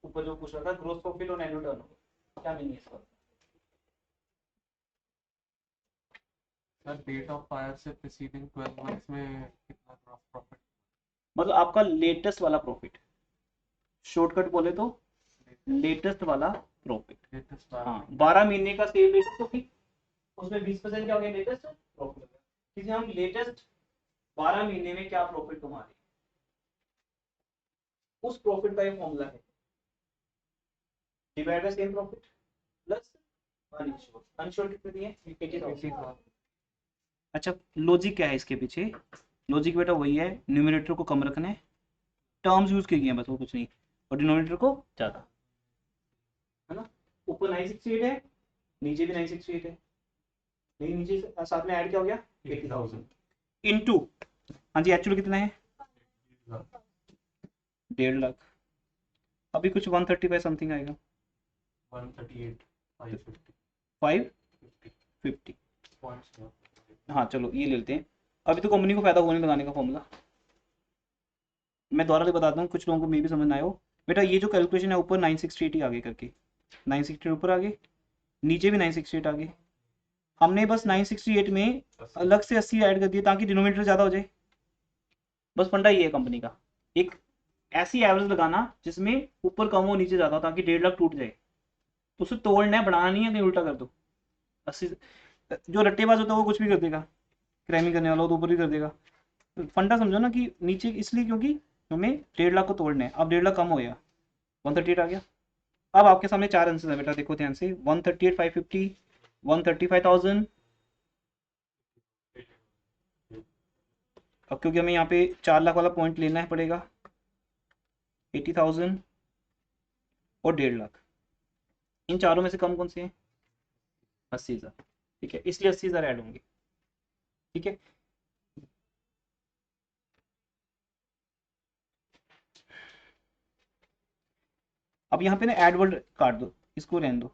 ऊपर जो पूछ रहा था ग्रोस प्रॉफिट और एनुअल टर्नओवर, क्या मीनिंग है इसका। सर डेट ऑफ फायर से प्रीसीडिंग 12 मंथ्स में कितना ग्रॉस प्रॉफिट, मतलब आपका लेटेस्ट वाला प्रॉफिट, शॉर्टकट बोले तो लेटेस्ट वाला प्रॉफिट। लेटेस्ट हाँ, 12 महीने का सेल रेट तो फिर उसमें 20% क्या हो गया लेटेस्ट प्रॉफिट, किसी हम लेटेस्ट 12 महीने में क्या प्रॉफिट कमा रहे, उस प्रॉफिट का ये फॉर्मूला है, divide by same profit plus unsure. Unsure कितने दिए 80,000। अच्छा, लॉजिक क्या है इसके पीछे, लॉजिक बेटा वही है, न्यूमरेटर को कम रखना है, टर्म्स यूज की गई हैं बस, वो कुछ नहीं, और डिनोमिनेटर को ज्यादा, है ना। ऊपर 968 है, नीचे भी 968 है, लेकिन नीचे साथ में ऐड क्या हो गया 80,000 इनटू, हाँ जी एक्चुअली कितना है 1.5 लाख, अभी कुछ 135 समथिंग आएगा, 138 550। हाँ चलो ये ले लेते हैं, अभी तो कंपनी को फायदा होने लगाने का फॉर्मूला मैं दोबारा बताता हूँ, कुछ लोगों को मे भी समझ ना आयो। बेटा ये जो कैलकुलेशन है ऊपर 968 ही आगे करके, 968 ऊपर आगे, नीचे भी 968 आगे, हमने बस 968 में अलग से 80 ऐड कर दिए ताकि डिनोमिनेटर ज़्यादा हो जाए। बस फंडा ये है कंपनी का, एक ऐसी एवरेज लगाना जिसमें ऊपर कम हो नीचे ज़्यादा हो, ताकि 1.5 लाख टूट जाए, तो उसे तोड़ना है, बढ़ाना नहीं है, कहीं उल्टा कर दो। 80, जो रट्टेबाज होता है वो कुछ भी कर देगा, क्रैमिंग करने वाला हो तो ऊपर ही कर देगा। फंडा समझो ना कि नीचे इसलिए क्योंकि हमें 1.5 लाख को तोड़ना है, अब 1.5 लाख कम हो गया, 138 आ गया। अब आपके सामने 4 आंसर है बेटा, देखो ध्यान से, 138, 550, 135,000। अब क्योंकि हमें यहाँ पे 4 लाख वाला पॉइंट लेना है पड़ेगा, 80,000 और 1.5 लाख। इन चारों में से कम कौन से हैं? 80,000। ठीक है, इसलिए 80,000 ऐड होंगे। ठीक है, अब यहाँ पे ना ऐड वर्ड काट दो, इसको रहने दो,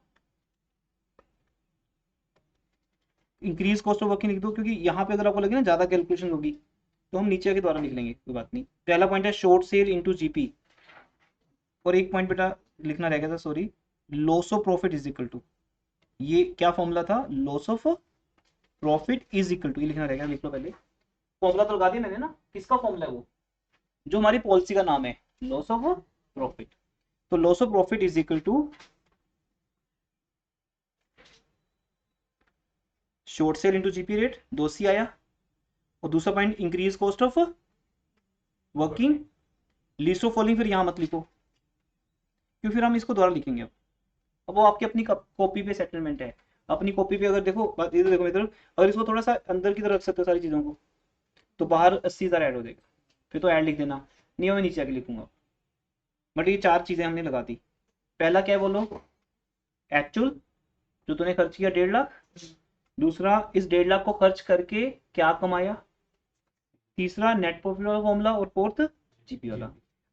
इंक्रीज कॉस्ट ऑफ वर्किंग लिख दो, क्योंकि यहाँ पे अगर आपको लगे ना ज्यादा कैलकुलेशन होगी तो हम नीचे के द्वारा लिख लेंगे, कोई बात नहीं। पहला पॉइंट है शॉर्ट सेल इनटू जीपी, और एक पॉइंट बेटा लिखना रह गया था, sorry, loss of profit is equal to, ये क्या फॉर्मूला था, loss of profit is equal to, ये लिखना रह गया, लिख लो पहले। फॉर्मूला तो लगा दिया मैंने ना, किसका फॉर्मूला है वो, जो हमारी पॉलिसी का नाम है, लॉस ऑफ प्रॉफिट। तो loss of profit is equal to short sale into GP rate, 2C आया, और दूसरा point increase cost of working, least of following फिर यहां मत लिखो, क्यों, फिर हम इसको दोबारा लिखेंगे। अब वो आपकी अपनी कॉपी पे सेटलमेंट है, अपनी कॉपी पे अगर देखो, इधर देखो मेरी तरफ, अगर इसको थोड़ा सा अंदर की तरफ रख सकते हो सारी चीजों को, तो बाहर 80,000 ऐड हो जाएगा, फिर तो ऐड लिख देना, नहीं मैं नीचे आके लिखूंगा। बट ये 4 चीजें हमने लगा दी। पहला क्या है बोलो, एक्चुअल जो तूने खर्च किया 1.5 लाख, दूसरा इस 1.5 लाख को खर्च करके क्या कमाया, तीसरा नेट प्रॉफिट वाला फॉर्मूला, और फोर्थ जीपी वाला।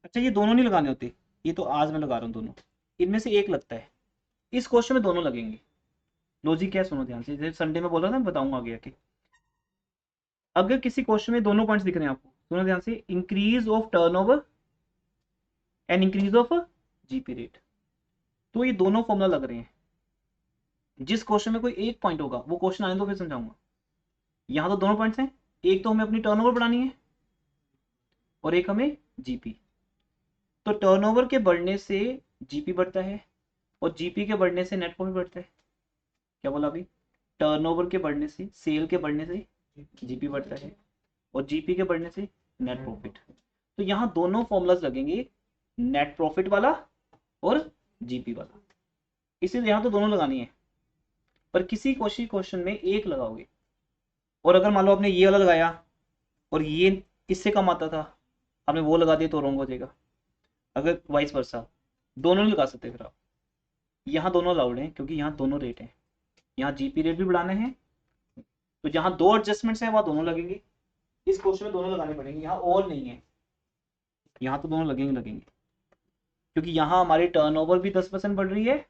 अच्छा ये दोनों नहीं लगाने होते, ये तो आज मैं लगा रहा हूँ दोनों, इनमें से एक लगता है, इस क्वेश्चन में दोनों लगेंगे। लॉजिक क्या है सुनो ध्यान से, जैसे संडे में बोला था, मैं बताऊंगा आगे आके। अगर किसी क्वेश्चन में दोनों पॉइंट्स दिख रहे हैं आपको, सुनो ध्यान से, increase of turnover and increase of GP rate, तो ये दोनों फॉर्मूला लग रहे हैं। जिस क्वेश्चन में कोई एक पॉइंट होगा वो क्वेश्चन आने दो, फिर समझाऊंगा। यहाँ तो दोनों पॉइंट्स हैं, एक तो हमें अपनी टर्नओवर बढ़ानी है और एक हमें जीपी। तो टर्नओवर के बढ़ने से जीपी बढ़ता है, और जीपी के बढ़ने से नेट प्रॉफिट बढ़ता है। क्या बोला अभी, टर्नओवर के बढ़ने से, सेल के बढ़ने से जीपी बढ़ता है, और जीपी के बढ़ने से नेट प्रॉफिट। तो यहाँ दोनों फॉर्मूलाज लगेंगे, नेट प्रॉफिट वाला और जीपी वाला, इसीलिए यहाँ तो दोनों लगानी है। पर किसी क्वेश्चन में एक लगाओगे, और अगर मान लो आपने ये वाला लगाया और ये इससे कम आता था, आपने वो लगा दिया तो रॉन्ग हो जाएगा। अगर वाइस वर्सा, दोनों नहीं लगा सकते फिर आप। यहाँ दोनों अलाउड हैं, क्योंकि यहाँ दोनों रेट हैं, यहाँ जीपी रेट भी बढ़ाने हैं, तो जहाँ दो एडजस्टमेंट्स हैं वहाँ दोनों लगेंगे। इस क्वेश्चन में दोनों लगाने पड़ेंगे, यहाँ और नहीं है, यहाँ तो दोनों लगेंगे लगेंगे, क्योंकि यहाँ हमारी टर्नओवर भी 10% बढ़ रही है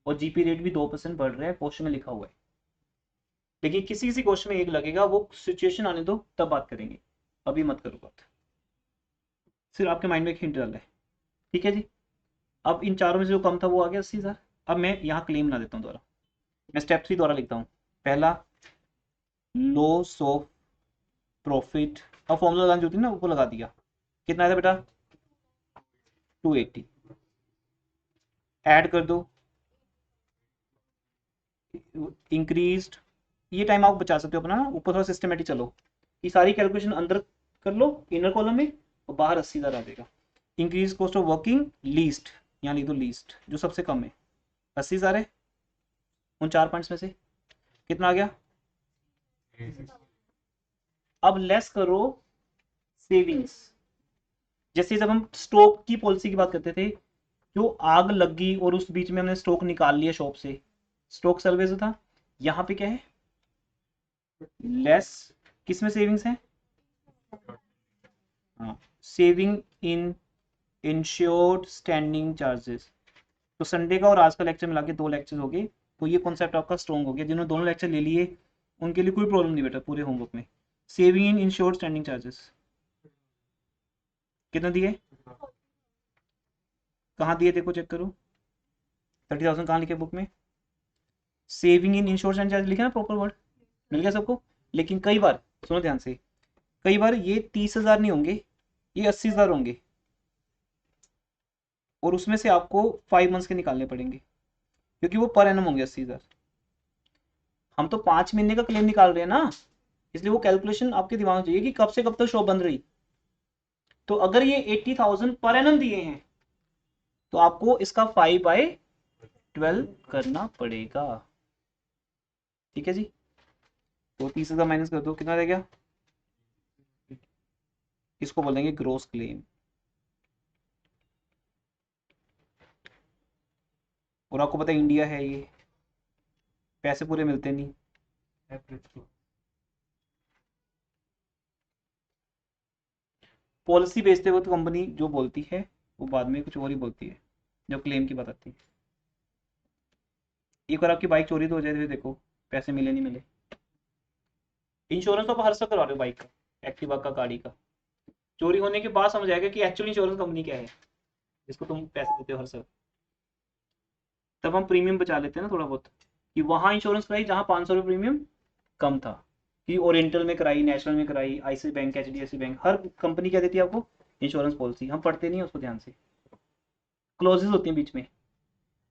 और जीपी रेट भी 2% बढ़ रहा है, क्वेश्चन में लिखा हुआ है। लेकिन किसी किसी क्वेश्चन में एक लगेगा, वो सिचुएशन आने दो तब बात करेंगे, अभी मत करो बात, सिर्फ आपके माइंड में एक हिंट डाला है। ठीक है जी, अब इन चारों में से जो कम था वो आ गया 80,000। अब मैं यहाँ क्लेम ना देता हूँ दोबारा, मैं स्टेप 3 दोबारा लिखता हूँ। पहला लॉस ऑफ प्रॉफिट, अब फॉर्मूला लगाने जो थी ना वो लगा दिया, कितना आया था बेटा, 280, ऐड कर दो, इंक्रीज्ड, ये टाइम आप बचा सकते हो अपना, ऊपर थोड़ा सिस्टमेटिक चलो, ये सारी कैलकुलेशन अंदर कर लो इनर कॉलम में, और बाहर 80,000 आ जाएगा। Increase cost of working least, यहाँ लिख दो लीस्ट, जो सबसे कम है, 80,000 है उन 4 पॉइंट्स में से, कितना आ गया। अब लेस करो सेविंग्स, जैसे जब हम स्टॉक की पॉलिसी की बात करते थे, जो आग लगी और उस बीच में हमने स्टॉक निकाल लिया शॉप से, स्टॉक सर्विस था। यहाँ पे क्या है, लेस, किस में सेविंग्स है, हाँ, saving in insured standing charges. तो संडे का और आज का लेक्चर मिला के 2 लेक्चर हो गए, तो ये कॉन्सेप्ट आपका स्ट्रॉन्ग हो गया। जिन्होंने दोनों लेक्चर ले लिए उनके लिए कोई प्रॉब्लम नहीं बेटा, पूरे होमवर्क में। Saving in insured standing charges कितना दिए, कहाँ दिए, देखो चेक करो, 30,000 कहाँ लिखे बुक में, saving in insured standing charges लिखे ना, प्रॉपर वर्ड मिल गया सबको। लेकिन कई बार सुनो ध्यान से, कई बार ये 30,000 नहीं होंगे, ये 80,000 होंगे, और उसमें से आपको 5 मंथ्स के निकालने पड़ेंगे, क्योंकि वो पर एनम होंगे 80,000। हम तो 5 महीने का क्लेम निकाल रहे हैं ना, इसलिए वो कैलकुलेशन आपके दिमाग में चाहिए कि कब से कब तक शॉप बंद रही। तो अगर ये 80,000 पर एनम दिए हैं, तो आपको इसका 5/12 करना पड़ेगा। ठीक है जी, तो 30,000 माइनस कर दो, कितना रह गया? इसको बोलेंगे ग्रोस क्लेम। और आपको पता है इंडिया है ये, पैसे पूरे मिलते नहीं। पॉलिसी बेचते वक्त कंपनी जो बोलती है वो बाद में कुछ और ही बोलती है जब क्लेम की बात आती है। एक बार आपकी बाइक चोरी तो हो जाए, फिर देखो पैसे मिले नहीं मिले। इंश्योरेंस तो आप हर साल करवा रहे हो बाइक का, एक्टिवा का, गाड़ी का। चोरी होने के बाद समझ आएगा कि एक्चुअली इंश्योरेंस कंपनी क्या है जिसको तुम पैसे देते हो हर साल। तब हम प्रीमियम बचा लेते हैं ना थोड़ा बहुत, कि वहां इंश्योरेंस कराई जहां 500 रुपये प्रीमियम कम था, कि ओरिएंटल में कराई, नेशनल में कराई, आईसीआईसी बैंक, एचडीएफसी बैंक, हर कंपनी क्या देती है आपको? Insurance policy. हम पढ़ते नहीं है उसको ध्यान से, क्लोजेस होती हैं बीच में।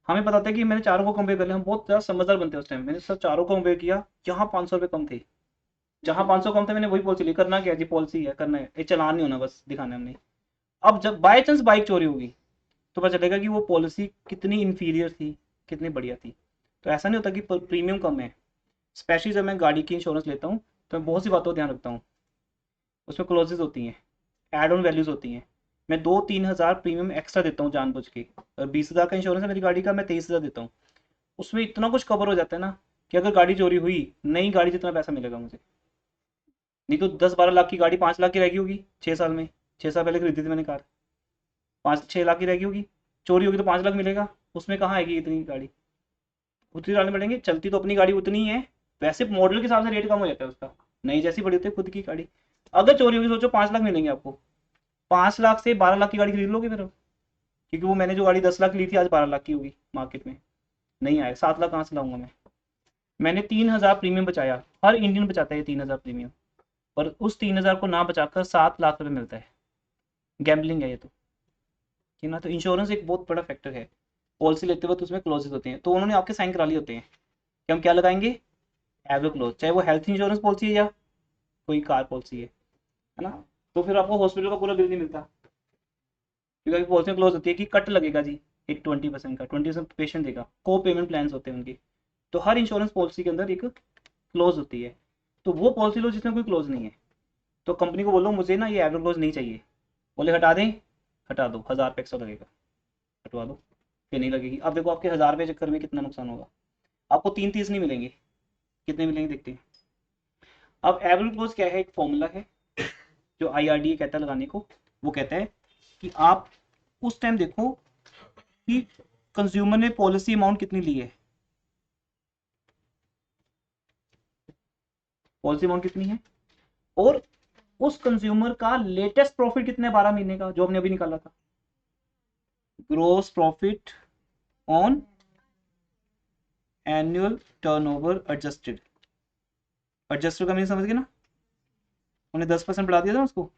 हमें पता था कि मैंने चारों को कंपेयर कर लिया, हम बहुत ज़्यादा समझदार बनते हैं उस टाइम। मैंने सब चारों को कंपेयर किया, जहाँ 500 रुपये कम थे, जहाँ 500 कम थे मैंने वही पॉलिसी ली। करना क्या है जी, पॉलिसी है, करना है, ये चलान नहीं होना, बस दिखाना है हमने। अब जब बाई चांस बाइक चोरी होगी तो पता चलेगा कि वो पॉलिसी कितनी इंफीरियर थी, कितनी बढ़िया थी। तो ऐसा नहीं होता कि प्रीमियम कम है। स्पेशली जब मैं गाड़ी की इंश्योरेंस लेता हूँ तो मैं बहुत सी बातों का ध्यान रखता हूँ। उसमें क्लोजेज होती हैं, एड ऑन वैल्यूज होती हैं। मैं 2-3 हज़ार प्रीमियम एक्स्ट्रा देता हूँ जानबूझ के। और 20,000 का इंश्योरेंस है मेरी गाड़ी का, मैं 23,000 देता हूँ। उसमें इतना कुछ कवर हो जाता है ना कि अगर गाड़ी चोरी हुई, नई गाड़ी जितना पैसा मिलेगा मुझे। नहीं तो 10-12 लाख की गाड़ी 5 लाख की रहेगी होगी 6 साल में। 6 साल पहले खरीदी थी मैंने कार, 5-6 लाख की रहेगी होगी। चोरी होगी तो 5 लाख मिलेगा, उसमें कहाँ आएगी इतनी गाड़ी? उतनी डालने पड़ेंगे। चलती तो अपनी गाड़ी उतनी ही है, वैसे मॉडल के हिसाब से रेट कम हो जाता है उसका, नई जैसी बड़ी होती है खुद की गाड़ी। अगर चोरी होगी सोचो 5 लाख मिलेंगे आपको, 5 लाख से 12 लाख की गाड़ी खरीद लोगे फिर अब? क्योंकि वो मैंने जो गाड़ी 10 लाख की ली थी आज 12 लाख की होगी मार्केट में। नहीं आए, 7 लाख कहाँ से लाऊंगा मैं? मैंने 3,000 प्रीमियम बचाया। हर इंडियन बचाता है 3,000 प्रीमियम, और उस 3,000 को ना बचाकर 7 लाख रुपए मिलता है। गैम्बलिंग है ये तो, कि ना। तो इंश्योरेंस एक बहुत बड़ा फैक्टर है। पॉलिसी लेते वक्त उसमें क्लोजेस होते हैं, तो उन्होंने आपके साइन करा लिए होते हैं कि हम क्या लगाएंगे, एवरो क्लोज, चाहे वो हेल्थ इंश्योरेंस पॉलिसी है या कोई कार पॉलिसी है ना। तो फिर आपको हॉस्पिटल का पूरा बिल नहीं मिलता, क्योंकि पॉलिसी में क्लोज होती है कि कट लगेगा जी, एक 20% का, 20% पेशेंट देगा। को पेमेंट प्लान होते हैं उनके। तो हर इंश्योरेंस पॉलिसी के अंदर एक क्लोज होती है। तो वो पॉलिसी लो जिसमें कोई क्लोज नहीं है। तो कंपनी को बोलो मुझे ना ये एवरो क्लोज नहीं चाहिए, बोले हटा दें, हटा दो, 1,000 रुपये एक्स्ट्रा लगेगा, हटवा दो, फिर नहीं लगेगी। अब देखो आपके 1,000 रुपये चक्कर में कितना नुकसान होगा। आपको 3 30 नहीं मिलेंगे, कितने मिलेंगे देखते हैं। अब एवरेज क्लोज क्या है, एक फॉर्मूला है जो IRDA कहता है लगाने को। वो कहता है कि आप उस टाइम देखो कि कंज्यूमर ने पॉलिसी अमाउंट कितनी ली है, पॉलिसी अमाउंट कितनी है, और उस कंज्यूमर का लेटेस्ट प्रॉफिट कितना है 12 महीने का, जो हमने अभी निकाला था। Gross profit on annual turnover adjusted. Adjusted का मीनिंग समझ गए ना, उन्हें 10% बढ़ा दिया था उसको।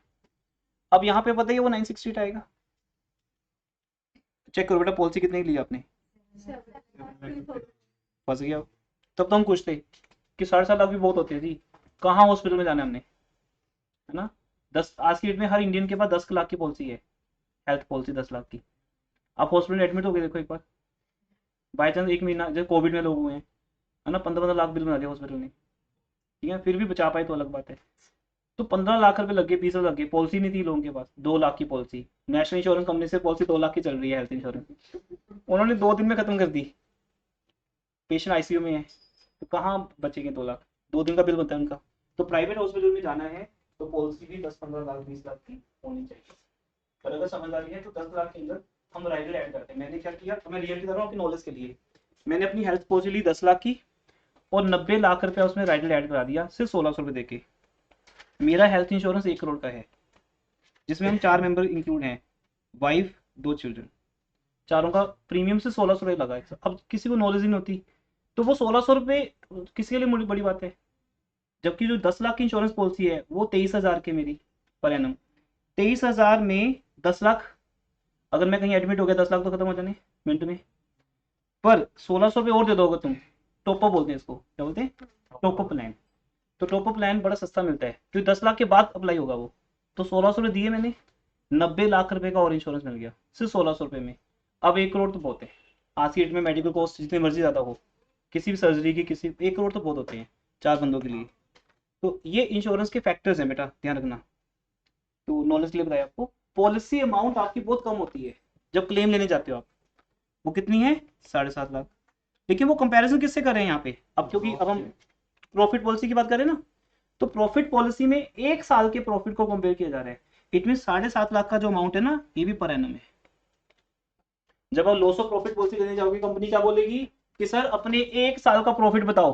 अब यहाँ पे पता है वो 968 आएगा। चेक करो बेटा पॉलिसी कितने की ली आपने, फंस गया। तब तो हम खुश थे कि 7.5 लाख भी बहुत होते हैं जी, कहाँ हॉस्पिटल में जाना है हमने, है ना। 10 आज की डेट में हर इंडियन के पास 10 लाख की पॉलिसी है, हेल्थ पॉलिसी 10 लाख की। आप हॉस्पिटल में एडमिट हो गए देखो एक बार, बाई चांस एक महीना जैसे कोविड में लोग हुए हैं, है ना, 15-15 लाख बिल बना दिया हॉस्पिटल ने। ठीक है, फिर भी बचा पाए तो अलग बात है। तो 15 लाख रुपए लग गए, 20 लग गए, पॉलिसी नहीं थी लोगों के पास, 2 लाख की पॉलिसी। नेशनल इंश्योरेंस कंपनी से पॉलिसी 2 लाख की चल रही है हेल्थ इंश्योरेंस, उन्होंने 2 दिन में खत्म कर दी। पेशेंट आईसीयू में है, तो कहाँ बचेंगे 2 लाख? 2 दिन का बिल बनता है उनका। तो प्राइवेट हॉस्पिटल में जाना है तो पॉलिसी भी 10-15 लाख 20 लाख की होनी चाहिए। पर अगर समझदारी है तो 10 लाख के अंदर हम राइडर ऐड करते हैं। मैंने क्या किया, तो मैं रियलिटी कर रहा हूँ अपनी नॉलेज के लिए। मैंने अपनी हेल्थ पॉलिसी ली 10 लाख की, और 90 लाख रुपया उसमें राइडर ऐड करा दिया सिर्फ 1,600 रुपये देके। मेरा हेल्थ इंश्योरेंस 1 करोड़ का है, जिसमें हम 4 मेंबर इंक्लूड हैं, वाइफ 2 चिल्ड्रन। चारों का प्रीमियम से 1,600 रुपये लगा है। अब किसी को नॉलेज ही नहीं होती, तो वो 1,600 रुपये किसी के लिए बड़ी बात है। जबकि जो 10 लाख की इंश्योरेंस पॉलिसी है वो 23,000 की मेरी पर एनम। 23,000 में 10 लाख, अगर मैं कहीं एडमिट हो गया 10 लाख तो खत्म हो जाने मिनट में। पर 1,600 रुपये और दे दोगे तुम, टॉप अप बोलते हैं इसको, क्या बोलते हैं, टॉप अप प्लान। तो टॉप अप प्लान बड़ा सस्ता मिलता है, क्योंकि 10 लाख के बाद अप्लाई होगा वो। तो 1,600 रुपये दिए मैंने, 90 लाख रुपए का और इंश्योरेंस मिल गया सिर्फ 1,600 रुपये में। अब 1 करोड़ तो बहुत है, आज की डेट में मेडिकल कॉस्ट जितनी मर्जी ज़्यादा हो, किसी भी सर्जरी की, किसी 1 करोड़ तो बहुत होते हैं 4 बंदों के लिए। तो ये इंश्योरेंस के फैक्टर्स हैं बेटा, ध्यान रखना। तो नॉलेज के लिए बताया आपको। पॉलिसी अमाउंट आपकी बहुत कम होती है जब क्लेम लेने जाते हो आप, वो कितनी है, 7.5 लाख। लेकिन वो कंपैरिजन किससे कर रहे हैं यहाँ पे, अब क्योंकि अब हम प्रॉफिट पॉलिसी की बात करें ना, तो प्रॉफिट पॉलिसी में 1 साल के प्रॉफिट को कंपेयर किया जा रहा है। इट मीन 7.5 लाख का जो अमाउंट है ना, ये भी पर एनम है। जब आप लॉस ऑफ प्रॉफिट पॉलिसी लेने जाओगे, कंपनी क्या बोलेगी कि सर अपने 1 साल का प्रॉफिट बताओ,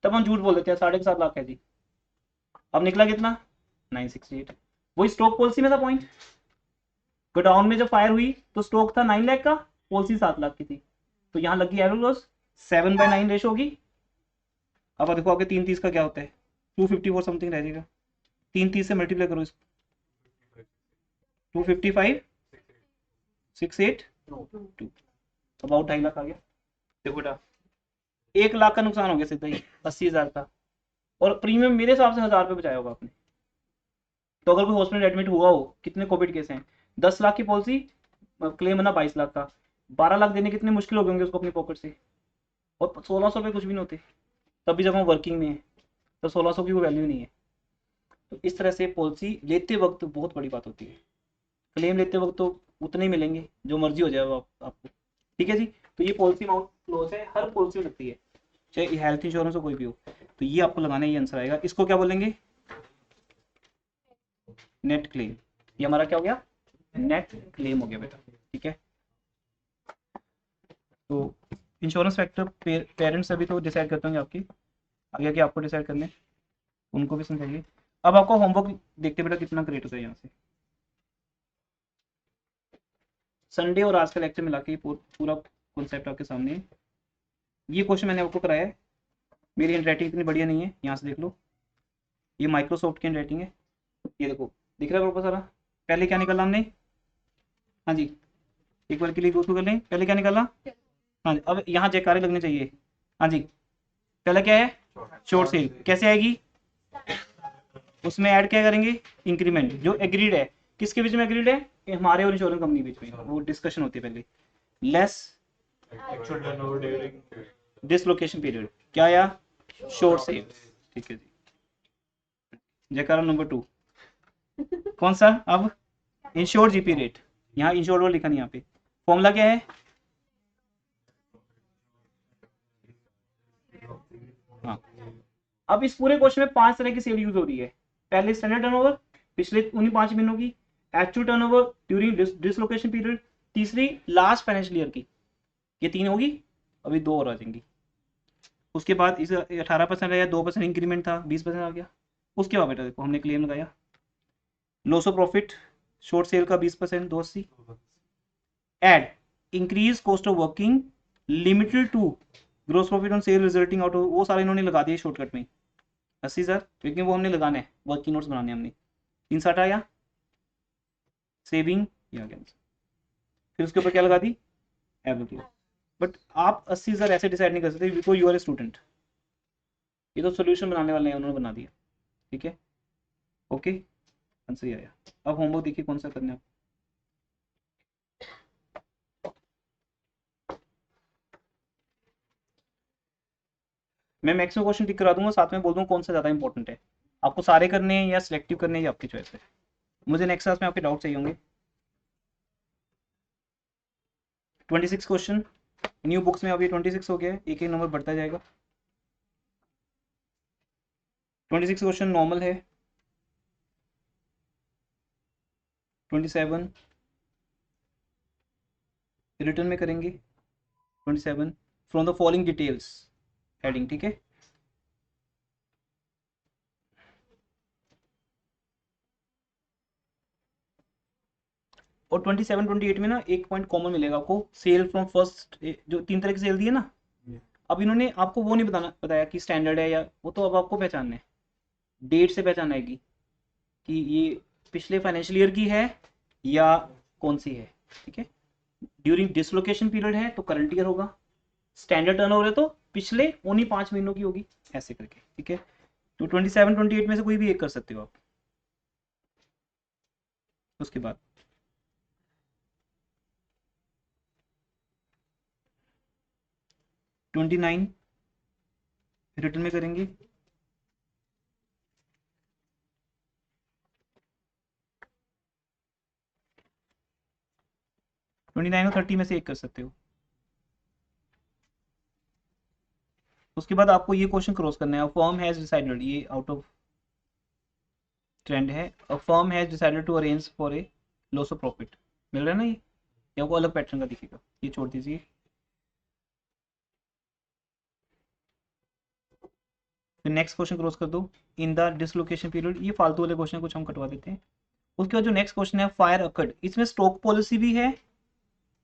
तब हम झूठ बोल देते हैं 7.5 लाख है जी। अब निकला कितना, 968। वही स्टॉक पॉलिसी में था पॉइंट, गोडाउन में जब फायर हुई तो स्टॉक था 9 लाख का, पॉलिसी 7 लाख की थी, तो यहाँ लगी एवरेज लॉस 7/9 रेशो होगी। अब देखो आगे 330 का क्या होता है, 254 समथिंग रह जाएगा, 330 से मल्टीप्लाई करो इसको, 255 682, अबाउट 2.5 लाख आ गया। देखो बेटा 1 लाख का नुकसान हो गया सीधा ही, 80,000 का, और प्रीमियम मेरे हिसाब से 1,000 रुपये बचाया होगा आपने। तो अगर कोई हॉस्पिटल एडमिट हुआ हो, कितने कोविड केस हैं, 10 लाख की पॉलिसी, क्लेम बना 22 लाख का, 12 लाख देने कितने मुश्किल हो गए होंगे उसको अपनी पॉकेट से, और 1,600 रुपये कुछ भी नहीं होते। तभी जब हम वर्किंग में है तो 1,600 की कोई वैल्यू नहीं है। तो इस तरह से पॉलिसी लेते वक्त बहुत बड़ी बात होती है, क्लेम लेते वक्त तो उतने ही मिलेंगे जो मर्जी हो जाए आपको। ठीक है जी। तो ये पॉलिसी अमाउंट क्लोज है, हर पॉलिसी में लगती है, चाहे हेल्थ इंश्योरेंस हो कोई भी हो। तो ये आपको लगाना, ये आंसर आएगा। इसको क्या बोलेंगे, नेट क्लेम। ये हमारा क्या हो गया, नेट क्लेम हो गया बेटा। ठीक है। तो इंश्योरेंस फैक्टर पेरेंट्स अभी तो डिसाइड करते होंगे आपकी, आगे आगे आपको डिसाइड करने, उनको भी समझाइए। अब आपको होमवर्क देखते बेटा कितना ग्रेट होता है यहाँ से। संडे और आज का लेक्चर मिला के पूरा कॉन्सेप्ट आपके सामने है। ये क्वेश्चन मैंने आपको कराया है, मेरी हैंडराइटिंग इतनी बढ़िया नहीं है, यहाँ से देख लो, ये माइक्रोसॉफ्ट की हैंडराइटिंग है। ये देखो दिख रहा है प्रॉपर सारा। पहले क्या निकाला हमने, हाँ जी, एक बार के लिए गो थ्रू कर लें, पहले क्या निकाला, हाँ जी, अब यहाँ जयकारे लगने चाहिए। हाँ जी, पहला क्या है, शॉर्ट सेल, कैसे आएगी, उसमें ऐड क्या करेंगे, इंक्रीमेंट, जो एग्रीड है, किसके बीच में एग्रीड है, हमारे और इंश्योरेंस कंपनी के बीच में, वो डिस्कशन होती है पहले। लेस डिसलोकेशन पीरियड, क्या आया, शॉर्ट सेल। ठीक है जी, जयकारा नंबर 2 कौन सा, अब इंश्योर जीपी रेट, यहाँ इंश्योर वो लिखा नहीं, यहाँ पे फॉर्मूला क्या है, हाँ। अब इस पूरे क्वेश्चन में 5 तरह की सेल यूज हो रही है। पहले स्टैंडर्ड टर्नओवर, पिछले उन्हीं 5 महीनों की, actual turnover during dislocation period, तीसरी लास्ट फाइनेंशियल ईयर की, ये 3 होगी, अभी 2 और आ जाएंगी। उसके बाद इस 18% आया, 2% इंक्रीमेंट था, 20% आ गया। उसके बाद बेटा देखो हमने क्लेम लगाया, loss of profit, short sale का 20%, 280, add increase cost of working limited to gross profit on sale resulting out, वो सारे इन्होंने लगा दिए शॉर्टकट में 80,000, लेकिन वो हमने लगाना है, वर्किंग नोट्स बनाने हमने। 360 आया, सेविंग, ये आ गया। फिर उसके ऊपर क्या लगा दी, एवरेज। बट आप 80,000 ऐसे डिसाइड नहीं कर सकते because you are a student, ये तो सोल्यूशन बनाने वाले हैं, उन्होंने बना दिया। ठीक है, ओके, आंसर ही आया। अब होमवर्क देखिए कौन सा करना है। मैं मैक्सिमम क्वेश्चन टिक करा दूंगा, साथ में बोल दूंगा कौन सा ज़्यादा इंपॉर्टेंट है, आपको सारे करने हैं या सिलेक्टिव करने हैं, ये आपकी चॉइस है। मुझे नेक्स्ट क्लास में आपके डाउट चाहिए होंगे। 26 क्वेश्चन न्यू बुक्स में, अभी 26 हो गया है, एक एक नंबर बढ़ता जाएगा। 26 क्वेश्चन नॉर्मल है, 27 रिटर्न में करेंगे, 27 from the following details heading. ठीक है, और 27 28 में ना एक पॉइंट कॉमन मिलेगा आपको, सेल फ्रॉम फर्स्ट, जो 3 तरह की सेल दी है ना, अब इन्होंने आपको वो नहीं बताया कि स्टैंडर्ड है या वो, तो अब आपको पहचानना है, डेट से पहचान आएगी कि ये पिछले फाइनेंशियल ईयर की है या कौन सी है। ठीक है, ड्यूरिंग डिसलोकेशन पीरियड है तो करंट ईयर होगा, स्टैंडर्ड टर्नओवर है तो पिछले उन्हीं 5 महीनों की होगी, ऐसे करके। ठीक है, तो 27 28 में से कोई भी एक कर सकते हो आप। उसके बाद 29 रिटर्न में करेंगे। ट्वेंटी नाइन और 30 में से एक कर सकते हो। उसके बाद आपको ये क्वेश्चन क्रॉस करना है, फर्म हैज डिसाइडेड, ये आउट ऑफ ट्रेंड है, a firm has decided to arrange for a loss of profit, मिल रहा है ना ये आपको अलग पैटर्न का दिखेगा, ये छोड़ दीजिए। फिर नेक्स्ट क्वेश्चन क्रॉस कर दो, इन द डिसलोकेशन पीरियड, ये फालतू वाले क्वेश्चन कुछ हम कटवा देते हैं। उसके बाद जो नेक्स्ट क्वेश्चन है, फायर अकर्ड, इसमें स्टॉक पॉलिसी भी है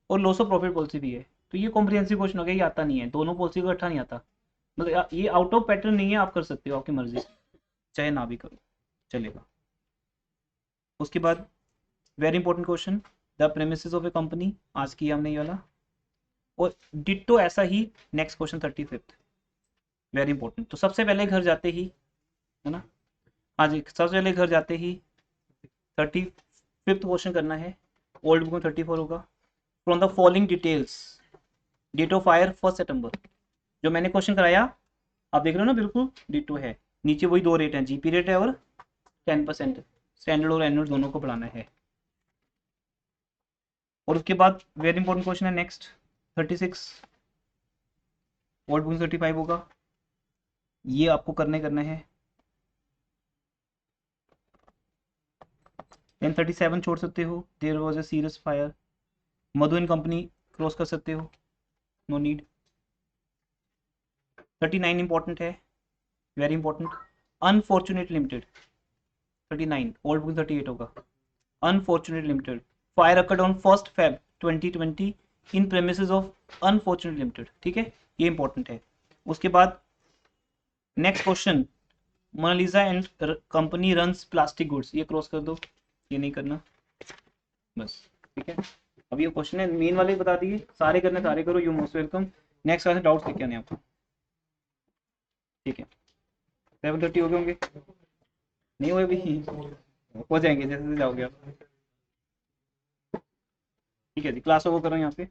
और लॉस ऑफ प्रॉफिट पॉलिसी भी है, तो ये कॉम्प्रिहेंसिव क्वेश्चन हो गया, ये आता नहीं है, दोनों पॉलिसी को इकट्ठा नहीं आता, मतलब ये आउट ऑफ पैटर्न नहीं है, आप कर सकते हो आपकी मर्जी, चाहे ना भी करो चलेगा। उसके बाद very important question, the premises of a company, आज किया हमने ये वाला, और डिट्टो ऐसा ही next question 35th, very important. तो सबसे पहले घर जाते ही, है ना, हाँ जी, सबसे पहले घर जाते ही 35th क्वेश्चन करना है, ओल्ड बुक में 34 होगा। From the following details, date of fire 1 सितंबर, जो मैंने क्वेश्चन कराया आप देख रहे हो ना, बिल्कुल डिट्टो है, नीचे वही दो रेट हैं, जीपी रेट है और 10%, स्टैंडर्ड और एनुअल दोनों को बढ़ाना है। और उसके बाद वेरी इंपॉर्टेंट क्वेश्चन है नेक्स्ट 36, ओल्ड बुक 35 होगा, ये आपको करना है। देन 37 छोड़ सकते हो, there was a serious fire, Madhu and company cross कर सकते हो, नो नीड। 39 इंपॉर्टेंट है, very important, unfortunate limited 39, old book 38 होगा, unfortunate limited, fire occurred on 1 Feb 2020 in premises of unfortunate limited, ठीक है, ये इंपॉर्टेंट है। उसके बाद next question, Monalisa and company runs plastic goods, ये क्रॉस कर दो, ये नहीं करना बस, ठीक है। अब ये क्वेश्चन है मेन वाले बता दिए, सारे करने सारे करो, you most welcome. Next class में डाउट्स लेके आने आपको, ठीक है। 7:30 हो गए होंगे, नहीं हुए अभी, हो जाएंगे जैसे जैसे जाओगे आप, ठीक है जी। क्लास ओवर करो यहाँ पे।